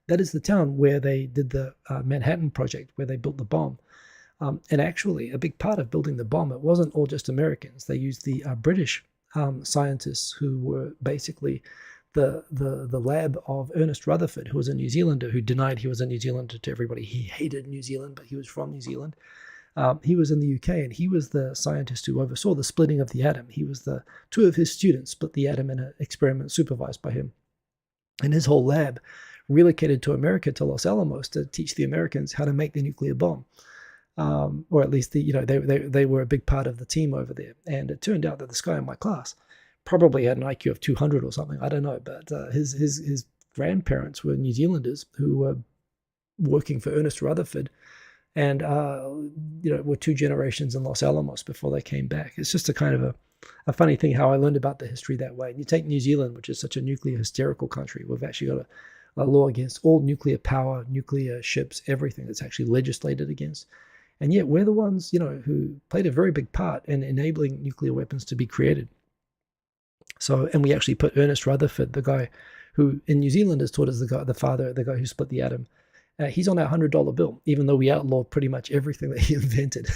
That is the town where they did the Manhattan Project, where they built the bomb. And actually, a big part of building the bomb, it wasn't all just Americans. They used the British scientists who were basically the lab of Ernest Rutherford, who was a New Zealander who denied he was a New Zealander to everybody. He hated New Zealand, but he was from New Zealand. He was in the UK, and he was the scientist who oversaw the splitting of the atom. He was two of his students split the atom in an experiment supervised by him. And his whole lab relocated to America, to Los Alamos, to teach the Americans how to make the nuclear bomb. Or at least they were a big part of the team over there. And it turned out that this guy in my class probably had an IQ of 200 or something. I don't know, but his grandparents were New Zealanders who were working for Ernest Rutherford, and were two generations in Los Alamos before they came back. It's just a kind of a funny thing how I learned about the history that way. And you take New Zealand, which is such a nuclear hysterical country. We've actually got a law against all nuclear power, nuclear ships, everything that's actually legislated against. And yet we're the ones, who played a very big part in enabling nuclear weapons to be created. So, and we actually put Ernest Rutherford, the guy who in New Zealand is taught as the guy who split the atom. He's on our $100 bill, even though we outlawed pretty much everything that he invented.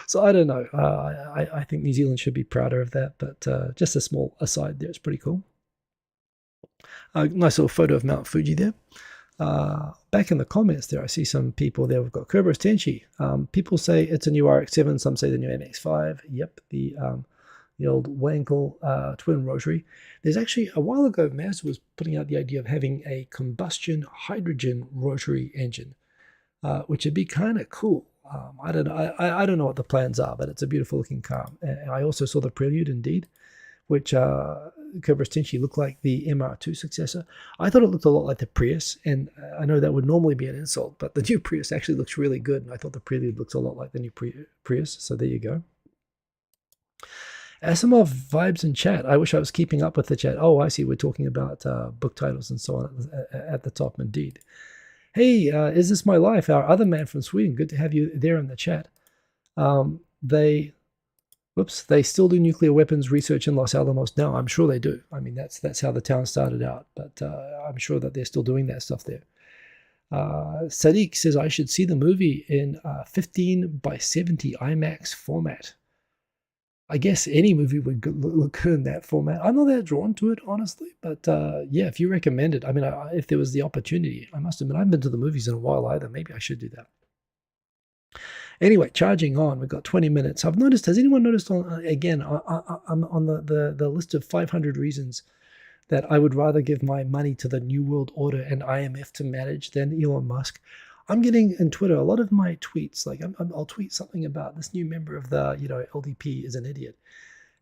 So I don't know. I think New Zealand should be prouder of that, but just a small aside there. It's pretty cool. Nice little photo of Mount Fuji there. Back in the comments there, I see some people there. We've got Kerberos Tenchi. People say it's a new RX-7. Some say the new MX-5. Yep, the old Wankel twin rotary. There's actually, a while ago, Mazda was putting out the idea of having a combustion hydrogen rotary engine, which would be kind of cool. I don't know what the plans are, but it's a beautiful looking car. And I also saw the Prelude, indeed, which Kerberos Tenchi looked like the MR2 successor. I thought it looked a lot like the Prius, and I know that would normally be an insult, but the new Prius actually looks really good, and I thought the Prelude looks a lot like the new Prius, so there you go. Asimov vibes in chat. I wish I was keeping up with the chat. Oh, I see. We're talking about book titles and so on at the top, indeed. Hey, is this my life? Our other man from Sweden. Good to have you there in the chat. They still do nuclear weapons research in Los Alamos now. I'm sure they do. I mean, that's how the town started out. But I'm sure that they're still doing that stuff there. Sadiq says I should see the movie in 15:70 IMAX format. I guess any movie would look good in that format. I'm not that drawn to it, honestly. But yeah, if you recommend it, I mean, if there was the opportunity, I must admit, I haven't been to the movies in a while either. Maybe I should do that. Anyway, charging on. We've got 20 minutes. I've noticed, has anyone noticed, again, I'm on the list of 500 reasons that I would rather give my money to the New World Order and IMF to manage than Elon Musk? I'm getting in Twitter a lot of my tweets, like I'll tweet something about this new member of the LDP is an idiot,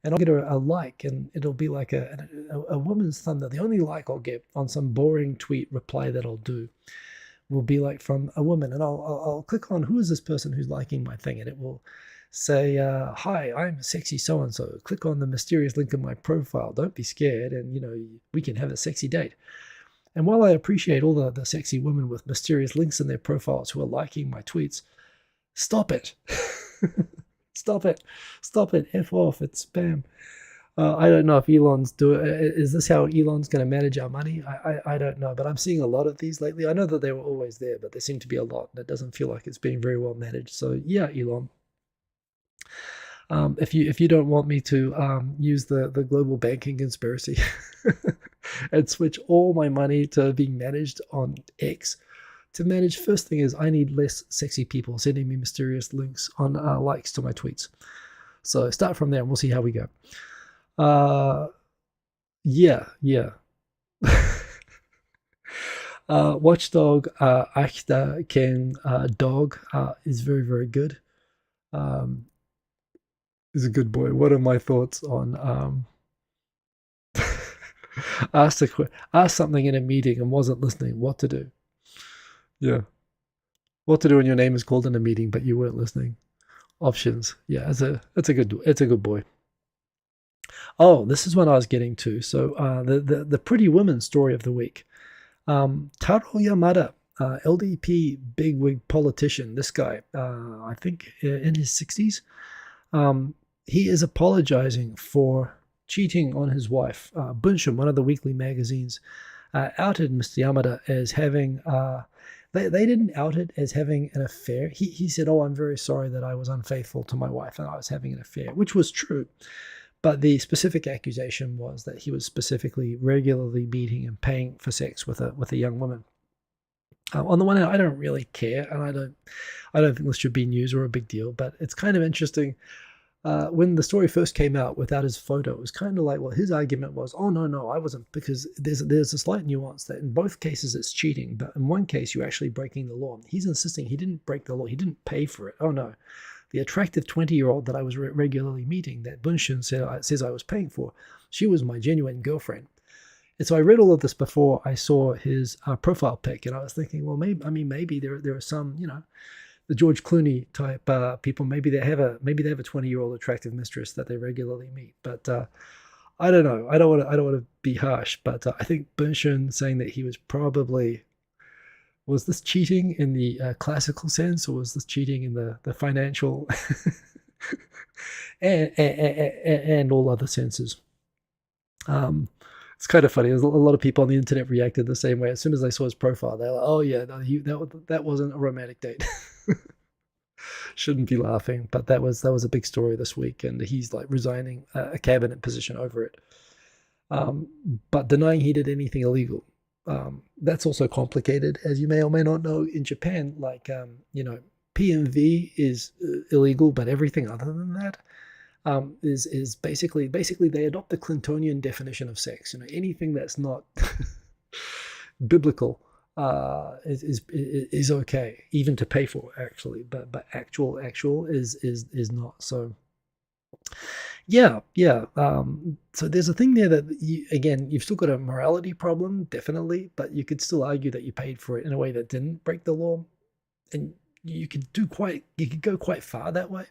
and I'll get a like, and it'll be like a woman's thumbnail. The only like I'll get on some boring tweet reply that I'll do will be like from a woman, and I'll click on who is this person who's liking my thing, and it will say, hi, I'm sexy so and so. Click on the mysterious link in my profile. Don't be scared, and we can have a sexy date. And while I appreciate all the sexy women with mysterious links in their profiles who are liking my tweets, stop it. Stop it. Stop it. F off. It's spam. I don't know if Elon's doing it. Is this how Elon's going to manage our money? I don't know. But I'm seeing a lot of these lately. I know that they were always there, but there seem to be a lot. And it doesn't feel like it's being very well managed. So yeah, Elon. If you don't want me to use the global banking conspiracy and switch all my money to being managed on X to manage, first thing is I need less sexy people sending me mysterious links on likes to my tweets. So start from there and we'll see how we go. Yeah. Watchdog Akta Ken Dog is very, very good. Is a good boy. What are my thoughts on ask something in a meeting and wasn't listening? What to do? Yeah. What to do when your name is called in a meeting but you weren't listening? Options. Yeah, it's a good boy. Oh, this is what I was getting to. So the pretty woman story of the week. Taro Yamada, LDP bigwig politician. This guy, I think in his 60s. He is apologizing for cheating on his wife. Bunshum, one of the weekly magazines, outed Mr. Yamada as having, they didn't out it as having an affair. He said, oh, I'm very sorry that I was unfaithful to my wife and I was having an affair, which was true. But the specific accusation was that he was specifically regularly meeting and paying for sex with a young woman. On the one hand, I don't really care, and I don't think this should be news or a big deal, but it's kind of interesting. When the story first came out without his photo, it was kind of like, well, his argument was, oh no, I wasn't, because there's a slight nuance that in both cases it's cheating, but in one case you're actually breaking the law. He's insisting he didn't break the law, he didn't pay for it. Oh no, the attractive 20-year-old that I was regularly meeting, that Bunshun says I was paying for, she was my genuine girlfriend. And so I read all of this before I saw his profile pic, and I was thinking, well, maybe there are some, the George Clooney type people. Maybe they have a 20-year-old attractive mistress that they regularly meet. But I don't know. I don't want to be harsh, but I think Bunshun saying that he was probably, was this cheating in the classical sense, or was this cheating in the financial and all other senses? It's kind of funny. There's a lot of people on the internet reacted the same way. As soon as they saw his profile, they're like, "Oh yeah, no, that wasn't a romantic date." Shouldn't be laughing, but that was a big story this week, and he's like resigning a cabinet position over it, but denying he did anything illegal. That's also complicated, as you may or may not know. In Japan, like PMV is illegal, but everything other than that is basically they adopt the Clintonian definition of sex. Anything that's not is okay, even to pay for, actually, but actual is not. So yeah. So there's a thing there that you've still got a morality problem, definitely, but you could still argue that you paid for it in a way that didn't break the law, and you could go quite far that way.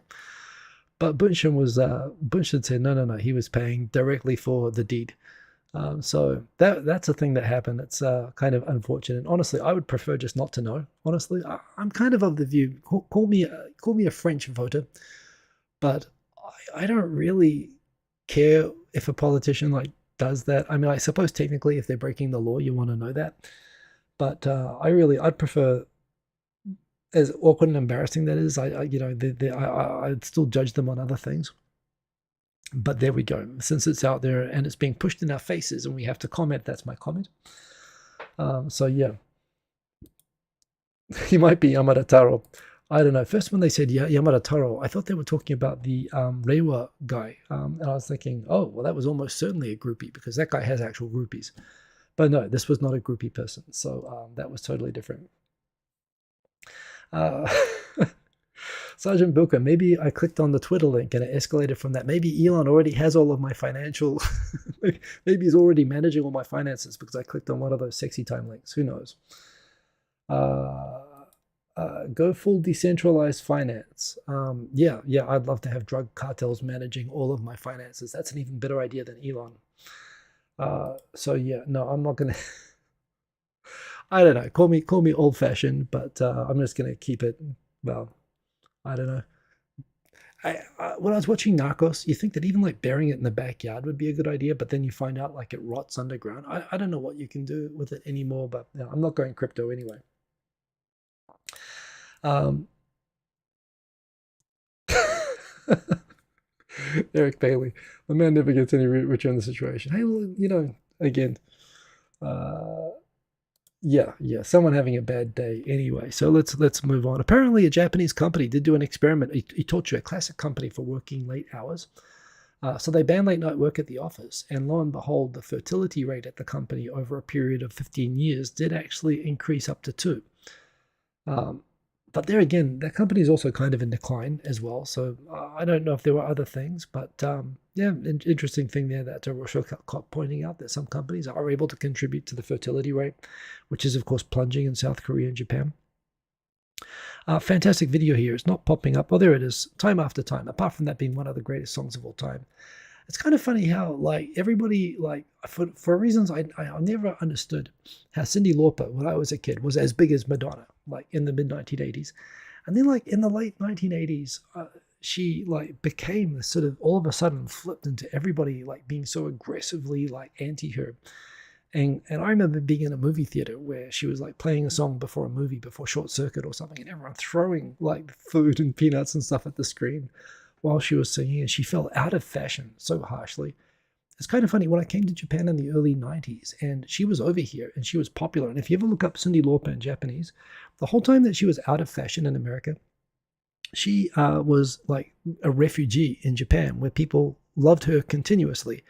But Bunshun said no, he was paying directly for the deed. So that's a thing that happened. It's kind of unfortunate. Honestly, I would prefer just not to know. Honestly, I'm kind of the view. Call me a French voter, but I don't really care if a politician does that. I mean, I suppose technically, if they're breaking the law, you want to know that. But I'd prefer, as awkward and embarrassing that is, I'd still judge them on other things. But there we go. Since it's out there and it's being pushed in our faces and we have to comment, that's my comment. So yeah, he might be Yamada Taro. I don't know. First, when they said Yamada Taro, I thought they were talking about the Reiwa guy. And I was thinking, oh, well, that was almost certainly a groupie, because that guy has actual groupies. But no, this was not a groupie person. So that was totally different. Sergeant Bilka, maybe I clicked on the Twitter link and it escalated from that. Maybe Elon already has all of my financial, maybe he's already managing all my finances because I clicked on one of those sexy time links. Who knows? Go full decentralized finance. Yeah, I'd love to have drug cartels managing all of my finances. That's an even better idea than Elon. So yeah, no, I'm not going to. I don't know. Call me old fashioned, but I'm just going to keep it. Well, I don't know. When I was watching Narcos, you think that even burying it in the backyard would be a good idea, but then you find out it rots underground. I don't know what you can do with it anymore, but I'm not going crypto anyway. Eric Bailey, the man never gets any richer in the situation. Hey, well, again, yeah, someone having a bad day anyway. So let's move on. Apparently, a Japanese company did do an experiment. Itochu, a classic company for working late hours. So they banned late night work at the office, and lo and behold, the fertility rate at the company over a period of 15 years did actually increase up to 2. But there again, that company is also kind of in decline as well. So I don't know if there were other things, but yeah, interesting thing there that Rosho pointing out that some companies are able to contribute to the fertility rate, which is of course plunging in South Korea and Japan. Fantastic video here. It's not popping up. Oh, there it is. Time after time. Apart from that being one of the greatest songs of all time. It's kind of funny how everybody for reasons I never understood how Cyndi Lauper when I was a kid was as big as Madonna in the mid 1980s, and then in the late 1980s she became this sort of all of a sudden flipped into everybody being so aggressively anti her. And I remember being in a movie theater where she was playing a song before a movie, before Short Circuit or something, and everyone throwing food and peanuts and stuff at the screen while she was singing, and she fell out of fashion so harshly. it's kind of funny. When I came to Japan in the early 90s, and she was over here, and she was popular. And if you ever look up Cyndi Lauper in Japanese, the whole time that she was out of fashion in America, she was like a refugee in Japan, where people loved her continuously.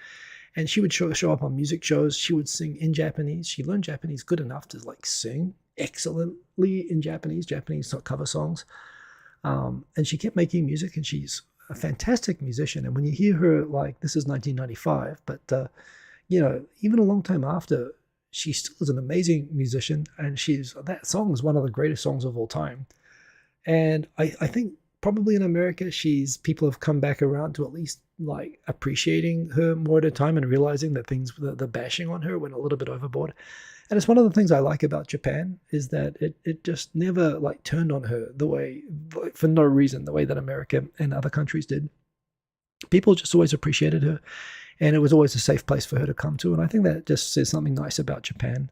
And she would show up on music shows. She would sing in Japanese. She learned Japanese good enough to like sing excellently in Japanese cover songs. And she kept making music, and she's a fantastic musician. And when you hear her, like, this is 1995, but even a long time after, she still is an amazing musician, and that song is one of the greatest songs of all time. And I think probably in America, people have come back around to at least like appreciating her more at a time, and realizing that the bashing on her went a little bit overboard. And it's one of the things I like about Japan, is that it just never like turned on her the way, like, for no reason, the way that America and other countries did. People just always appreciated her, and it was always a safe place for her to come to. And I think that just says something nice about Japan.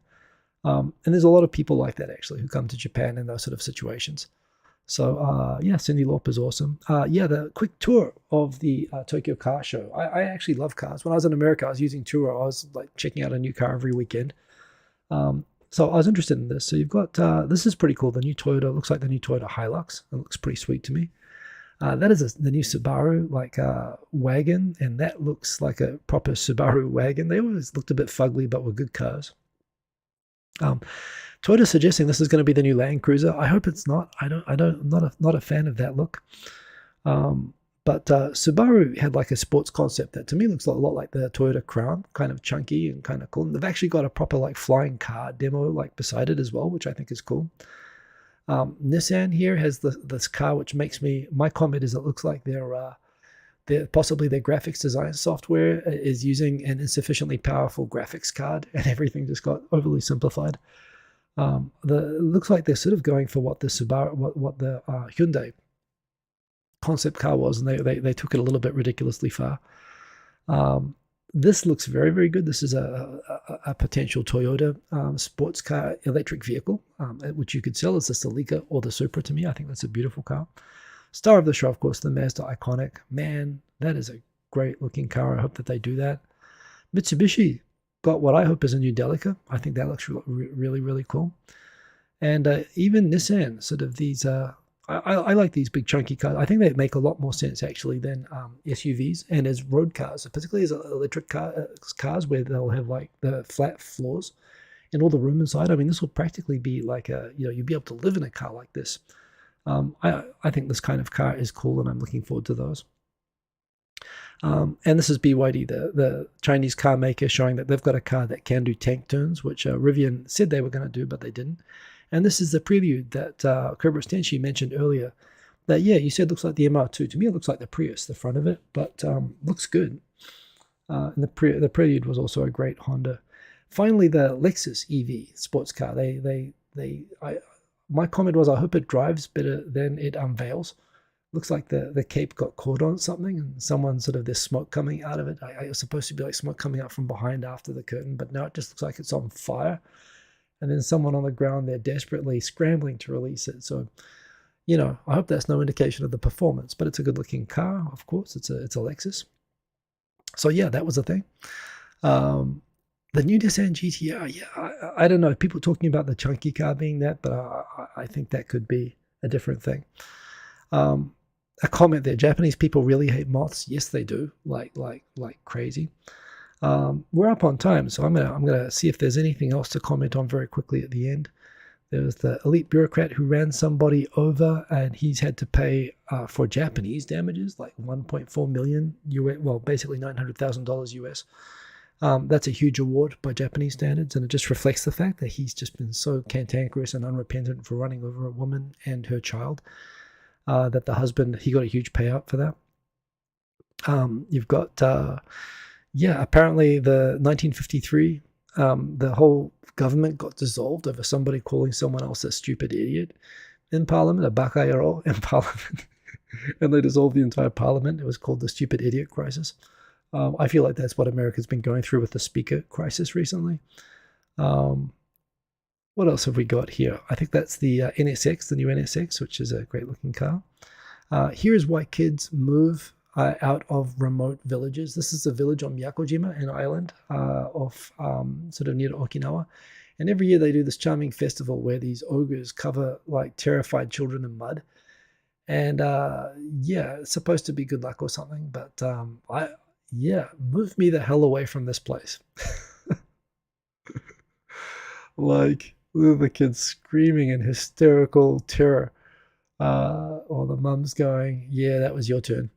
And there's a lot of people like that, actually, who come to Japan in those sort of situations. So, Cyndi Lauper's awesome. The quick tour of the Tokyo Car Show. I actually love cars. When I was in America, I was using Turo. I was like checking out a new car every weekend. So I was interested in this. So you've got, this is pretty cool. The new Toyota, looks like the new Toyota Hilux. It looks pretty sweet to me. That is the new Subaru wagon, and that looks like a proper Subaru wagon. They always looked a bit fugly, but were good cars. Toyota's suggesting this is going to be the new Land Cruiser. I hope it's not. I'm not a fan of that look. But Subaru had like a sports concept that to me looks a lot like the Toyota Crown, kind of chunky and kind of cool. And they've actually got a proper like flying car demo like beside it as well, which I think is cool. Nissan here has this car, which makes my comment is it looks like possibly their graphics design software is using an insufficiently powerful graphics card, and everything just got overly simplified. It looks like they're sort of going for what the Hyundai concept car was, and they took it a little bit ridiculously far. This looks very, very good. This is a potential Toyota sports car electric vehicle, which you could sell as the Celica or the Supra. To me, I think that's a beautiful car. Star of the show, of course, the Mazda Iconic. Man, that is a great looking car. I hope that they do that. Mitsubishi got what I hope is a new Delica. I think that looks really, really cool. And even Nissan, sort of these, I like these big chunky cars. I think they make a lot more sense actually than SUVs and as road cars, particularly as electric cars where they'll have like the flat floors and all the room inside. I mean, this will practically be like you'd be able to live in a car like this. I think this kind of car is cool, and I'm looking forward to those. And this is BYD, the Chinese car maker, showing that they've got a car that can do tank turns, which Rivian said they were going to do, but they didn't. And this is the prelude that Cobra Stenshi mentioned earlier. That, yeah, you said looks like the MR2. To me, it looks like the Prius, the front of it, but looks good. And the prelude was also a great Honda. Finally, the Lexus EV sports car. My comment was, I hope it drives better than it unveils. Looks like the cape got caught on something, and there's smoke coming out of it. It was supposed to be like smoke coming out from behind after the curtain, but now it just looks like it's on fire. And then someone on the ground, they're desperately scrambling to release it. So, I hope that's no indication of the performance, but it's a good looking car. Of course, it's a Lexus. So yeah, that was the thing. The new Nissan GTR, yeah, I don't know. People talking about the chunky car being that, but I think that could be a different thing. A comment there: Japanese people really hate moths. Yes, they do, like crazy. We're up on time, so I'm gonna see if there's anything else to comment on very quickly at the end. There was the elite bureaucrat who ran somebody over, and he's had to pay for Japanese damages, like 1.4 million US, well, basically $900,000 US. That's a huge award by Japanese standards, and it just reflects the fact that he's just been so cantankerous and unrepentant for running over a woman and her child, that the husband, he got a huge payout for that. You've got, apparently the 1953, the whole government got dissolved over somebody calling someone else a stupid idiot in Parliament, a bakayaro in Parliament, and they dissolved the entire Parliament. It was called the stupid idiot crisis. I feel like that's what America's been going through with the speaker crisis recently. What else have we got here? I think that's the NSX, the new NSX, which is a great looking car. Here's why kids move out of remote villages. This is a village on Miyakojima, an island off sort of near to Okinawa. And every year they do this charming festival where these ogres cover like terrified children in mud. And yeah, it's supposed to be good luck or something. But move me the hell away from this place. Like the kids screaming in hysterical terror. Or the mum's going, yeah, that was your turn.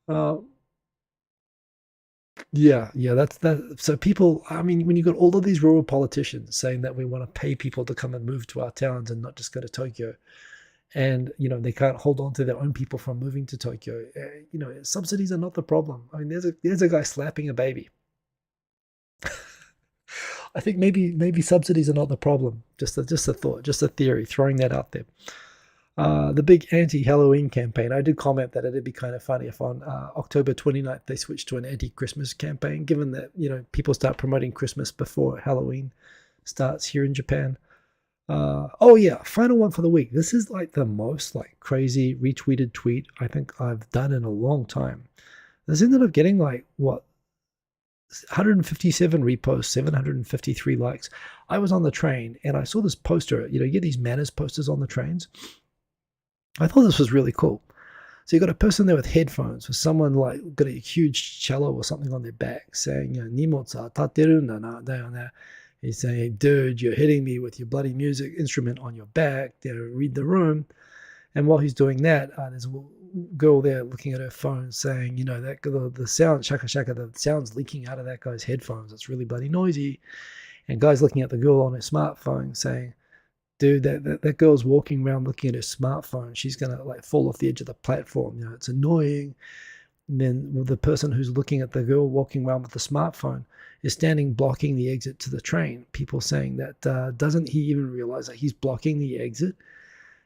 That's that. So people, I mean, when you got all of these rural politicians saying that we want to pay people to come and move to our towns and not just go to Tokyo, and they can't hold on to their own people from moving to Tokyo. Subsidies are not the problem. I mean, there's a guy slapping a baby. I think maybe subsidies are not the problem. Just a thought, just a theory, throwing that out there. The big anti-Halloween campaign, I did comment that it'd be kind of funny if on October 29th they switched to an anti-Christmas campaign, given that people start promoting Christmas before Halloween starts here in Japan. Final one for the week. This is like the most like crazy retweeted tweet I think I've done in a long time. This ended up getting like 157 reposts, 753 likes. I was on the train and I saw this poster. You get these manners posters on the trains. I thought this was really cool. So you got a person there with headphones, with someone like got a huge cello or something on their back saying, "Nimotsu tateru nda na da yo ne." He's saying, "Dude, you're hitting me with your bloody music instrument on your back. Read the room." And while he's doing that, there's a girl there looking at her phone saying, that the sound, shaka shaka, the sound's leaking out of that guy's headphones. It's really bloody noisy. And guy's looking at the girl on her smartphone saying, dude, that girl's walking around looking at her smartphone. She's going to like fall off the edge of the platform. It's annoying. And then the person who's looking at the girl walking around with the smartphone is standing blocking the exit to the train. People saying that doesn't he even realize that he's blocking the exit?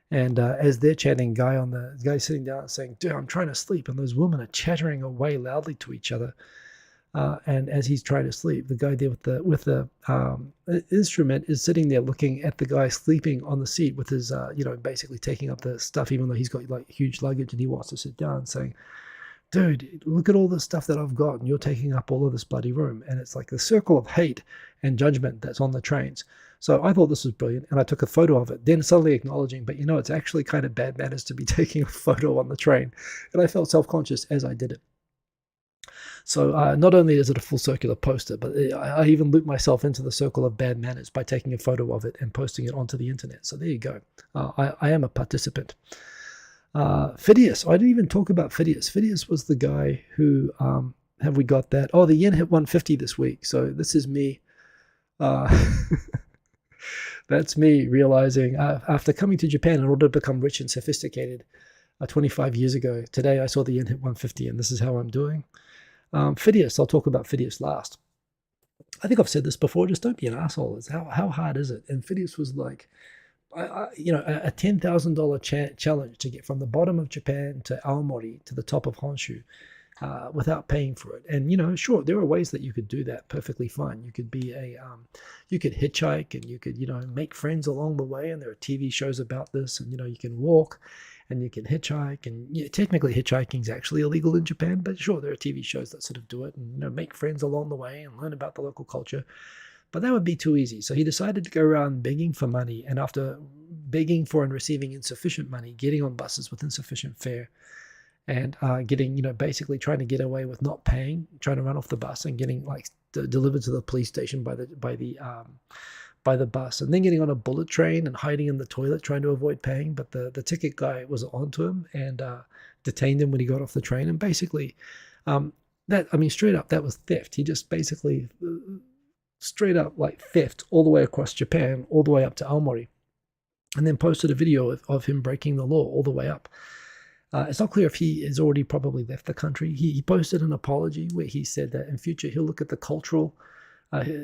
And as they're chatting, guy sitting down saying, dude, I'm trying to sleep. And those women are chattering away loudly to each other. And as he's trying to sleep, the guy there with the instrument is sitting there looking at the guy sleeping on the seat with his, basically taking up the stuff, even though he's got like huge luggage and he wants to sit down, saying, dude, look at all the stuff that I've got and you're taking up all of this bloody room. And it's like the circle of hate and judgment that's on the trains. So I thought this was brilliant, and I took a photo of it, then suddenly acknowledging, but it's actually kind of bad manners to be taking a photo on the train. And I felt self-conscious as I did it. So not only is it a full circular poster, but I even looped myself into the circle of bad manners by taking a photo of it and posting it onto the internet. So there you go. I am a participant. Phidias. I didn't even talk about Phidias. Phidias was the guy who, have we got that? Oh, the yen hit 150 this week. So this is me. That's me realizing after coming to Japan in order to become rich and sophisticated 25 years ago, today I saw the yen hit 150 and this is how I'm doing. Phidias, I'll talk about Phidias last. I think I've said this before, just don't be an asshole. It's how hard is it? And Phidias was like, a $10,000 challenge to get from the bottom of Japan to Aomori to the top of Honshu without paying for it. And, sure, there are ways that you could do that perfectly fine. You could be you could hitchhike and you could, make friends along the way. And there are TV shows about this and, you can walk and you can hitchhike. And technically hitchhiking is actually illegal in Japan, but sure, there are TV shows that sort of do it and, make friends along the way and learn about the local culture. But that would be too easy. So he decided to go around begging for money. And after begging for and receiving insufficient money, getting on buses with insufficient fare, and getting, basically trying to get away with not paying, trying to run off the bus and getting like delivered to the police station by the bus, and then getting on a bullet train and hiding in the toilet trying to avoid paying. But the ticket guy was onto him and detained him when he got off the train. And basically, straight up, that was theft. He just basically straight up like theft all the way across Japan, all the way up to Aomori, and then posted a video of him breaking the law all the way up. It's not clear if he has already probably left the country. He posted an apology where he said that in future he'll look at the cultural,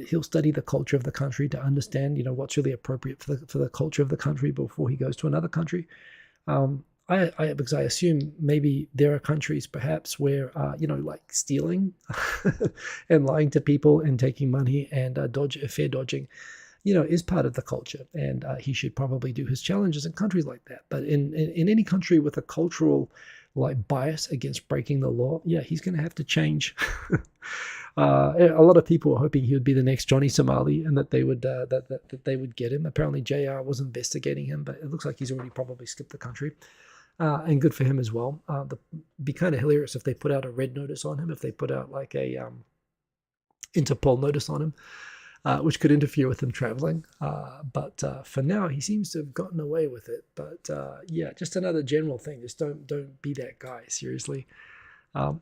he'll study the culture of the country to understand, what's really appropriate for the culture of the country before he goes to another country. Because I assume maybe there are countries perhaps where, like stealing and lying to people and taking money and fare dodging, is part of the culture. And he should probably do his challenges in countries like that. But in any country with a cultural like bias against breaking the law, yeah, he's going to have to change. A lot of people were hoping he would be the next Johnny Somali and that they would that they would get him. Apparently, JR was investigating him, but it looks like he's already probably skipped the country. And good for him as well. Be kind of hilarious if they put out a red notice on him, if they put out like a Interpol notice on him, which could interfere with him traveling. But for now, he seems to have gotten away with it. But yeah, just another general thing. Just don't be that guy, seriously.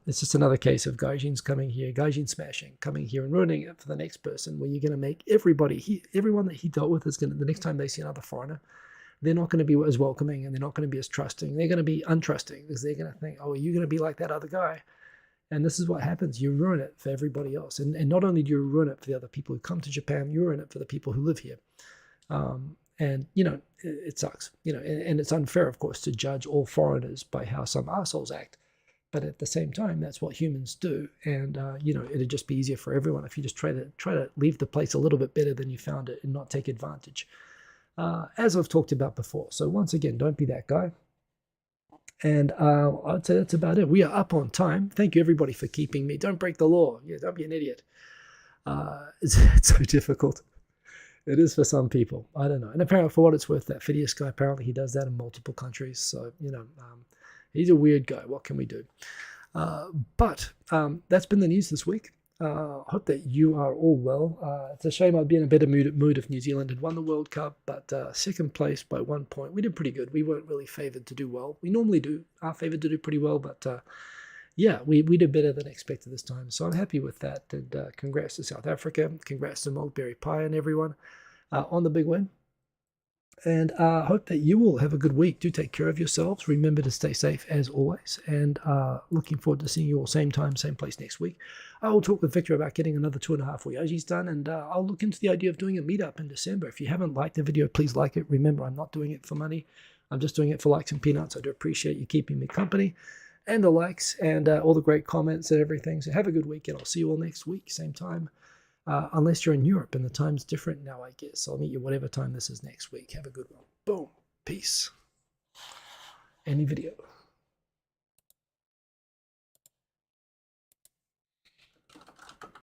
It's just another case of Gaijin's coming here, Gaijin smashing, coming here and ruining it for the next person, where you're going to make everyone that he dealt with is going to, the next time they see another foreigner, they're not going to be as welcoming and they're not going to be as trusting. They're going to be untrusting because they're going to think, oh, are you going to be like that other guy? And this is what happens. You ruin it for everybody else. And not only do you ruin it for the other people who come to Japan, you ruin it for the people who live here. And, you know, it sucks. You know, and it's unfair, of course, to judge all foreigners by how some assholes act. But at the same time, that's what humans do. And, you know, it'd just be easier for everyone if you just try to leave the place a little bit better than you found it and not take advantage. As I've talked about before. So once again, don't be that guy. And I'd say that's about it. We are up on time. Thank you, everybody, for keeping me. Don't break the law. Yeah, don't be an idiot. It's so difficult. It is for some people. I don't know. And apparently, for what it's worth, that Phidias guy, apparently he does that in multiple countries. So, you know, he's a weird guy. What can we do? But that's been the news this week. Hope that you are all well. It's a shame I'd be in a better mood if New Zealand had won the World Cup, but second place by 1 point. We did pretty good. We weren't really favoured to do well. We normally are favoured to do pretty well, but yeah, we did better than expected this time. So I'm happy with that. And congrats to South Africa. Congrats to Mulberry Pie and everyone on the big win. And hope that you all have a good week. Do take care of yourselves. Remember to stay safe as always. And looking forward to seeing you all same time, same place next week. I will talk with Victor about getting another 2.5 Voyages done. And I'll look into the idea of doing a meetup in December. If you haven't liked the video, please like it. Remember, I'm not doing it for money. I'm just doing it for likes and peanuts. I do appreciate you keeping me company. And the likes and all the great comments and everything. So have a good week. And I'll see you all next week, same time. Unless you're in Europe and the time's different now, I guess. I'll meet you whatever time this is next week. Have a good one. Boom. Peace. Any video.